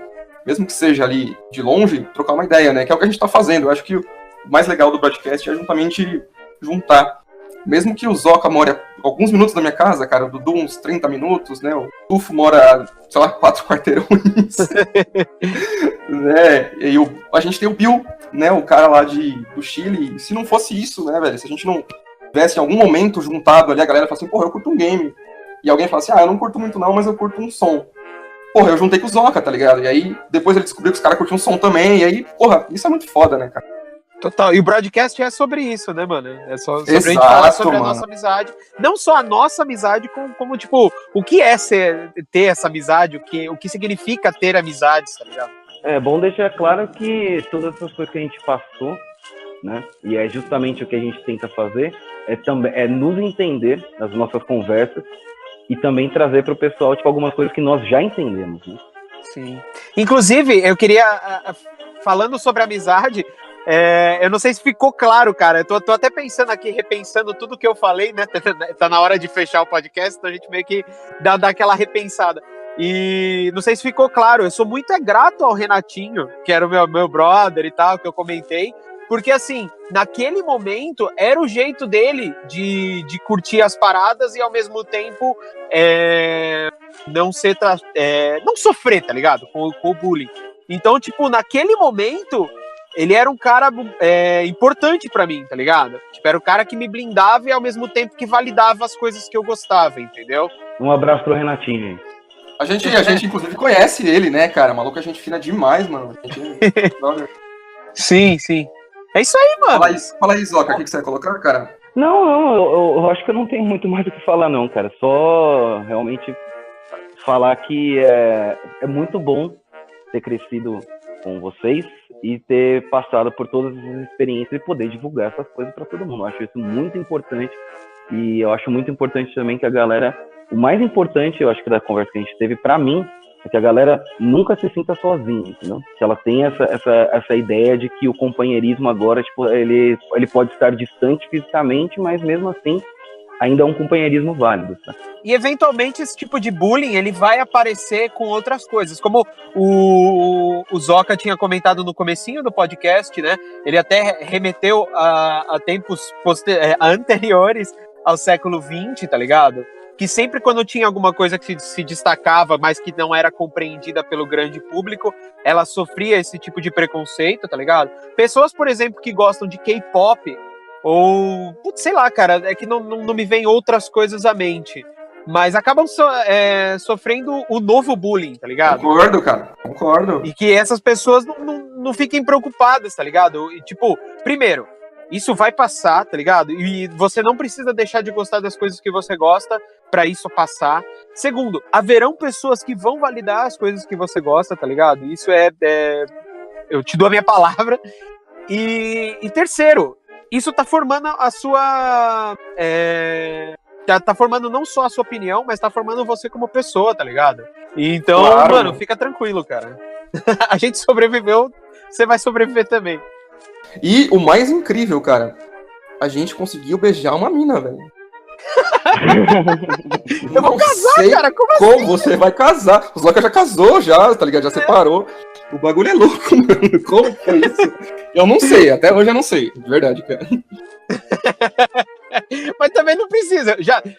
mesmo que seja ali de longe, trocar uma ideia, né? Que é o que a gente tá fazendo. Eu acho que o mais legal do broadcast é justamente juntar. Mesmo que o Zoca mora alguns minutos da minha casa, cara, o Dudu uns 30 minutos, né? O Tufo mora, sei lá, 4 quarteirões. Né? E a gente tem o Bill, né? O cara lá do Chile. E se não fosse isso, né, velho? Se a gente não tivesse em algum momento juntado ali, a galera fala assim, porra, eu curto um game. E alguém fala assim, eu não curto muito não, mas eu curto um som. Porra, eu juntei com o Zoca, tá ligado? E aí, depois ele descobriu que os caras curtiam um som também. E aí, porra, isso é muito foda, né, cara? Total. E o broadcast é sobre isso, né, mano? É sobre a gente falar sobre a nossa amizade. Não só a nossa amizade, como tipo, o que é ter essa amizade, o que significa ter amizades, tá ligado? É bom deixar claro que todas essas coisas que a gente passou, né? E é justamente o que a gente tenta fazer, é nos entender nas nossas conversas e também trazer para o pessoal, tipo, algumas coisas que nós já entendemos, né? Sim. Inclusive, eu queria, falando sobre amizade, eu não sei se ficou claro, cara. Eu tô até pensando aqui, repensando tudo que eu falei, né? Tá na hora de fechar o podcast, então a gente meio que dá aquela repensada. E não sei se ficou claro, eu sou muito grato ao Renatinho, que era o meu brother e tal, que eu comentei, porque assim, naquele momento era o jeito dele de curtir as paradas e ao mesmo tempo não sofrer, tá ligado? Com o bullying. Então, tipo, naquele momento, ele era um cara importante pra mim, tá ligado? Tipo, era o cara que me blindava e ao mesmo tempo que validava as coisas que eu gostava, entendeu? Um abraço pro Renatinho, gente. A gente inclusive conhece ele, né, cara? Maluco, a gente fina demais, mano. Sim. É isso aí, mano. Fala aí, Zoca, o que você vai colocar, cara? Não, eu acho que eu não tenho muito mais o que falar, não, cara. Só realmente falar que é muito bom ter crescido com vocês. e ter passado por todas as experiências e poder divulgar essas coisas para todo mundo. Eu acho isso muito importante, e eu acho muito importante também que a galera, o mais importante, eu acho que da conversa que a gente teve, para mim, é que a galera nunca se sinta sozinha, entendeu? Que ela tenha essa ideia de que o companheirismo agora, tipo, ele pode estar distante fisicamente, mas mesmo assim ainda é um companheirismo válido, tá? E eventualmente esse tipo de bullying ele vai aparecer com outras coisas, como o Zoca tinha comentado no comecinho do podcast, né? Ele até remeteu a tempos anteriores ao século XX, tá ligado? Que sempre quando tinha alguma coisa que se destacava, mas que não era compreendida pelo grande público, ela sofria esse tipo de preconceito, tá ligado? Pessoas, por exemplo, que gostam de K-pop, ou, putz, sei lá, cara, é que não me vem outras coisas à mente, mas acabam sofrendo o novo bullying, tá ligado? Concordo, cara, concordo. E que essas pessoas não fiquem preocupadas, tá ligado? E, tipo, primeiro, isso vai passar, tá ligado? E você não precisa deixar de gostar das coisas que você gosta pra isso passar. Segundo, haverão pessoas que vão validar as coisas que você gosta, tá ligado? Isso eu te dou a minha palavra. E terceiro, isso tá formando a sua... tá formando não só a sua opinião, mas tá formando você como pessoa, tá ligado? E então, Claro. mano, fica tranquilo, cara. A gente sobreviveu, você vai sobreviver também. E o mais incrível, cara, a gente conseguiu beijar uma mina, velho. Eu vou casar, cara, como assim? Como você vai casar? O Zoca já casou, já, tá ligado? Já separou. O bagulho é louco, mano. Como que é isso? Eu não sei, até hoje eu não sei. De verdade, cara. Mas também não precisa.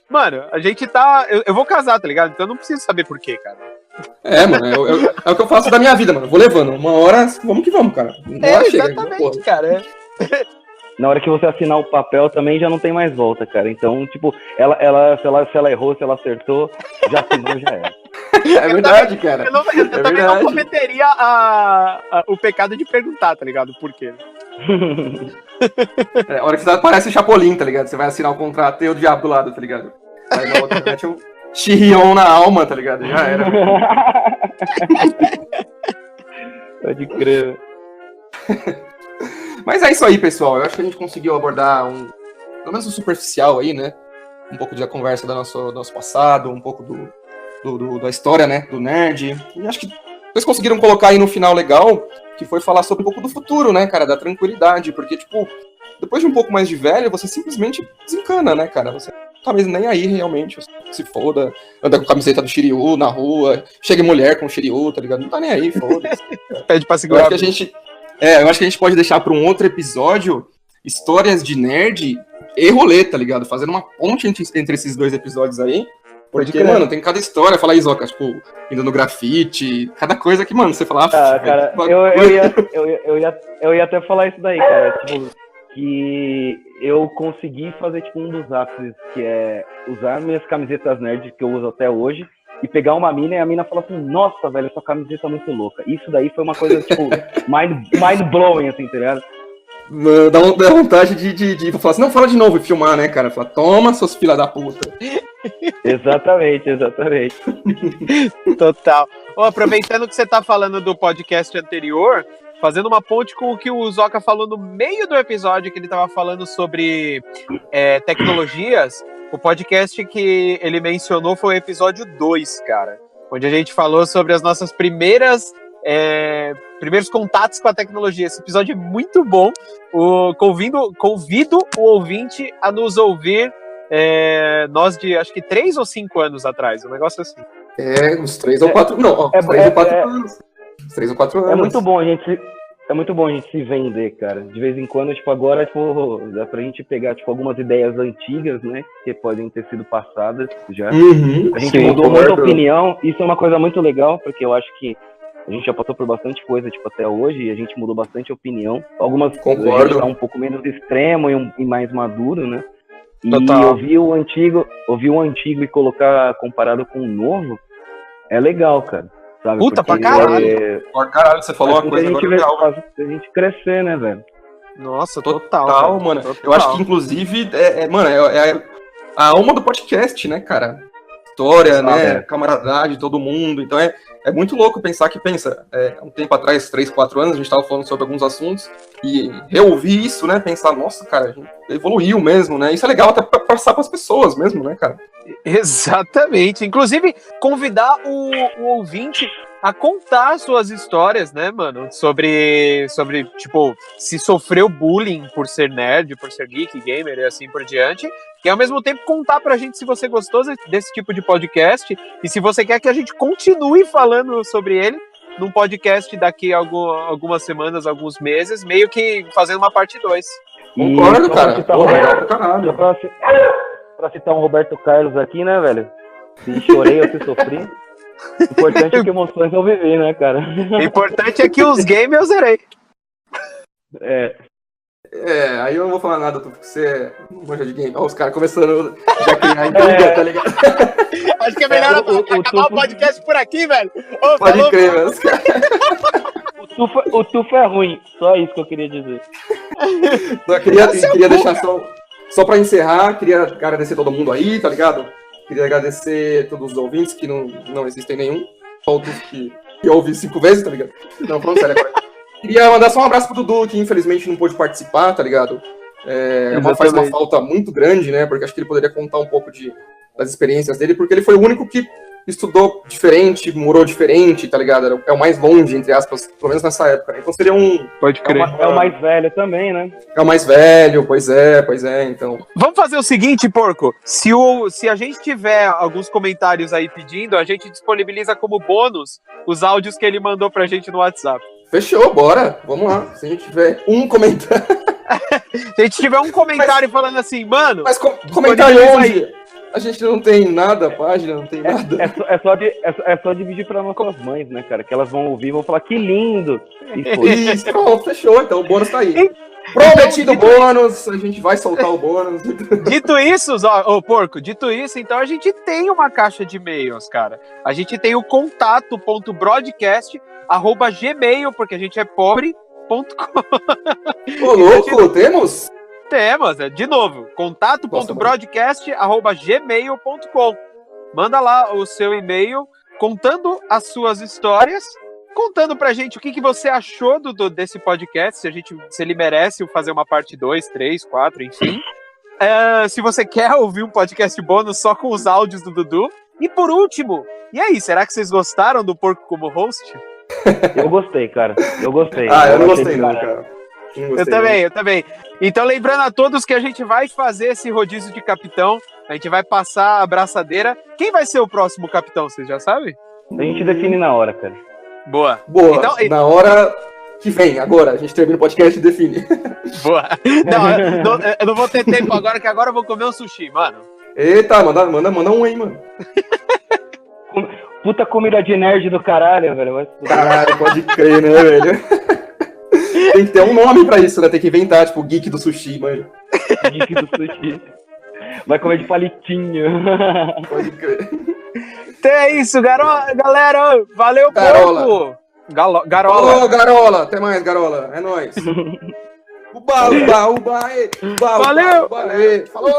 Mano, a gente tá... Eu vou casar, tá ligado? Então eu não preciso saber por quê, cara. É, mano, é o que eu faço da minha vida, mano. Eu vou levando. Uma hora, vamos que vamos, cara. Uma hora chega, Exatamente, porra. cara. Na hora que você assinar o papel também já não tem mais volta, cara. Então, tipo, se ela errou, se ela acertou, já assinou, já era. É verdade, cara. Eu também não cometeria o pecado de perguntar, tá ligado? Por quê? A hora que você parece Chapolin, tá ligado? Você vai assinar o contrato e tem o diabo do lado, tá ligado? Aí na outra mete um chirrion na alma, tá ligado? Já era. Pode crer. Mas é isso aí, pessoal. Eu acho que a gente conseguiu abordar pelo menos um superficial aí, né? Um pouco da conversa do nosso passado, um pouco da história, né? Do nerd. E acho que vocês conseguiram colocar aí no final legal, que foi falar sobre um pouco do futuro, né, cara? Da tranquilidade. Porque, tipo, depois de um pouco mais de velho, você simplesmente desencana, né, cara? Você tá mesmo nem aí, realmente. Você se foda, anda com a camiseta do Shiryu na rua, chega mulher com o Shiryu, tá ligado? Não tá nem aí, foda-se. Pede pra Eu segurar. acho que a gente pode deixar para um outro episódio histórias de nerd e rolê, tá ligado? Fazendo uma ponte entre esses dois episódios aí. Porque, mano, tem cada história. Fala aí, Zoca, tipo, indo no grafite, cada coisa que, mano, você fala... Cara, eu ia até falar isso daí, cara. Tipo, que eu consegui fazer, tipo, um dos ápices, que é usar minhas camisetas nerd que eu uso até hoje, e pegar uma mina e a mina falar assim, nossa, velho, sua camiseta é muito louca. Isso daí foi uma coisa, tipo, mind-blowing, assim, tá ligado? Dá vontade de falar assim, não, fala de novo e filmar, né, cara? Fala, toma, seus filha da puta. Exatamente. Total. Aproveitando que você tá falando do podcast anterior, fazendo uma ponte com o que o Zoca falou no meio do episódio, que ele tava falando sobre tecnologias, o podcast que ele mencionou foi o episódio 2, cara, onde a gente falou sobre as nossas primeiros contatos com a tecnologia. Esse episódio é muito bom. Convido o ouvinte a nos ouvir nós de, acho que 3 ou 5 anos atrás, um negócio assim. Uns 3 ou 4... Não, uns 3 ou 4 anos. Uns 3 ou 4 anos. É muito bom a gente se vender, cara. De vez em quando, tipo, agora, tipo, dá pra gente pegar, tipo, algumas ideias antigas, né? Que podem ter sido passadas já. Uhum, a gente mudou muita opinião. Isso é uma coisa muito legal, porque eu acho que a gente já passou por bastante coisa, tipo, até hoje, e a gente mudou bastante opinião. Algumas concordo. A gente tá um pouco menos extremo e mais maduro, né? E Total. ouvir o antigo e colocar comparado com o novo é legal, cara. Sabe? Puta, porque pra caralho. Caralho, você falou uma coisa agora legal. Faz a gente crescer, né, velho? Nossa, Total, mano. Total. Eu acho que, inclusive, mano, é a alma do podcast, né, cara? história, né? Camaradagem de todo mundo. Então é muito louco pensar que, um tempo atrás, 3, 4 anos, a gente estava falando sobre alguns assuntos e reouvir isso, né? Pensar, nossa, cara, a gente evoluiu mesmo, né? Isso é legal até pra passar para as pessoas mesmo, né, cara? Exatamente. Inclusive, convidar o ouvinte a contar suas histórias, né, mano? Sobre, tipo, se sofreu bullying por ser nerd, por ser geek, gamer e assim por diante. E ao mesmo tempo contar pra gente se você gostou desse tipo de podcast e se você quer que a gente continue falando sobre ele num podcast daqui a algumas semanas, alguns meses, meio que fazendo uma parte 2. Concordo, cara. Caralho. Pra citar um Roberto Carlos aqui, né, velho? Se chorei ou se sofri. O importante é que emoções eu vivi, né, cara? O importante é que os games eu zerei. Aí eu não vou falar nada, porque você não manja de game. Olha os caras começando já a criar intriga, tá ligado? Acho que é melhor acabar o podcast por aqui, velho. Pode crer, velho. O tufo é ruim, só isso que eu queria dizer. Eu queria deixar só pra encerrar, queria agradecer todo mundo aí, tá ligado? Queria agradecer todos os ouvintes, que não existem nenhum. Todos que ouvem 5 vezes, tá ligado? Não, pronto, sério agora. Queria mandar só um abraço pro Dudu, que infelizmente não pôde participar, tá ligado? Faz uma falta muito grande, né? Porque acho que ele poderia contar um pouco das experiências dele, porque ele foi o único que estudou diferente, morou diferente, tá ligado? É o mais longe, entre aspas, pelo menos nessa época. Então seria Pode crer. É o mais velho também, né? É o mais velho, pois é, então. Vamos fazer o seguinte, Porco. Se a gente tiver alguns comentários aí pedindo, a gente disponibiliza como bônus os áudios que ele mandou pra gente no WhatsApp. Fechou, bora. Vamos lá. Se a gente tiver um comentário... Se a gente tiver um comentário falando assim, mano... Mas comentário onde? A gente não tem nada, a página não tem nada. É só dividir para nossas mães, né, cara? Que elas vão ouvir e vão falar, que lindo! Isso, pronto, fechou. Então o bônus tá aí. Prometido bônus, a gente vai soltar o bônus. Dito isso, Porco, então a gente tem uma caixa de e-mails, cara. A gente tem o contato.broadcast@gmail, porque a gente é pobre.com. Ô, louco, temos? Temos, de novo, contato.broadcast@gmail.com. Manda lá o seu e-mail contando as suas histórias, contando pra gente o que você achou desse podcast, se ele merece fazer uma parte 2, 3, 4, enfim. Se você quer ouvir um podcast bônus só com os áudios do Dudu. E por último, e aí, será que vocês gostaram do Porco como host? Eu gostei, cara. Eu gostei. Eu não gostei não, cara. Eu também. Então, lembrando a todos que a gente vai fazer esse rodízio de capitão, a gente vai passar a braçadeira. Quem vai ser o próximo capitão, vocês já sabem? A gente define na hora, cara. Boa. Então, na hora que vem, agora. A gente termina o podcast e define. Boa. Eu não vou ter tempo agora, que agora eu vou comer um sushi, mano. Eita, manda um aí, mano. Puta comida de nerd do caralho, velho. Caralho, pode crer, né, velho? Tem que ter um nome pra isso, né? Tem que inventar, tipo, Geek do Sushi, mano. Geek do Sushi. Vai comer de palitinho. Pode crer. Então é isso, galera. Valeu, Garola. Garola. Ô, Garola. Até mais, Garola. É nóis. Uba, Valeu. Falou.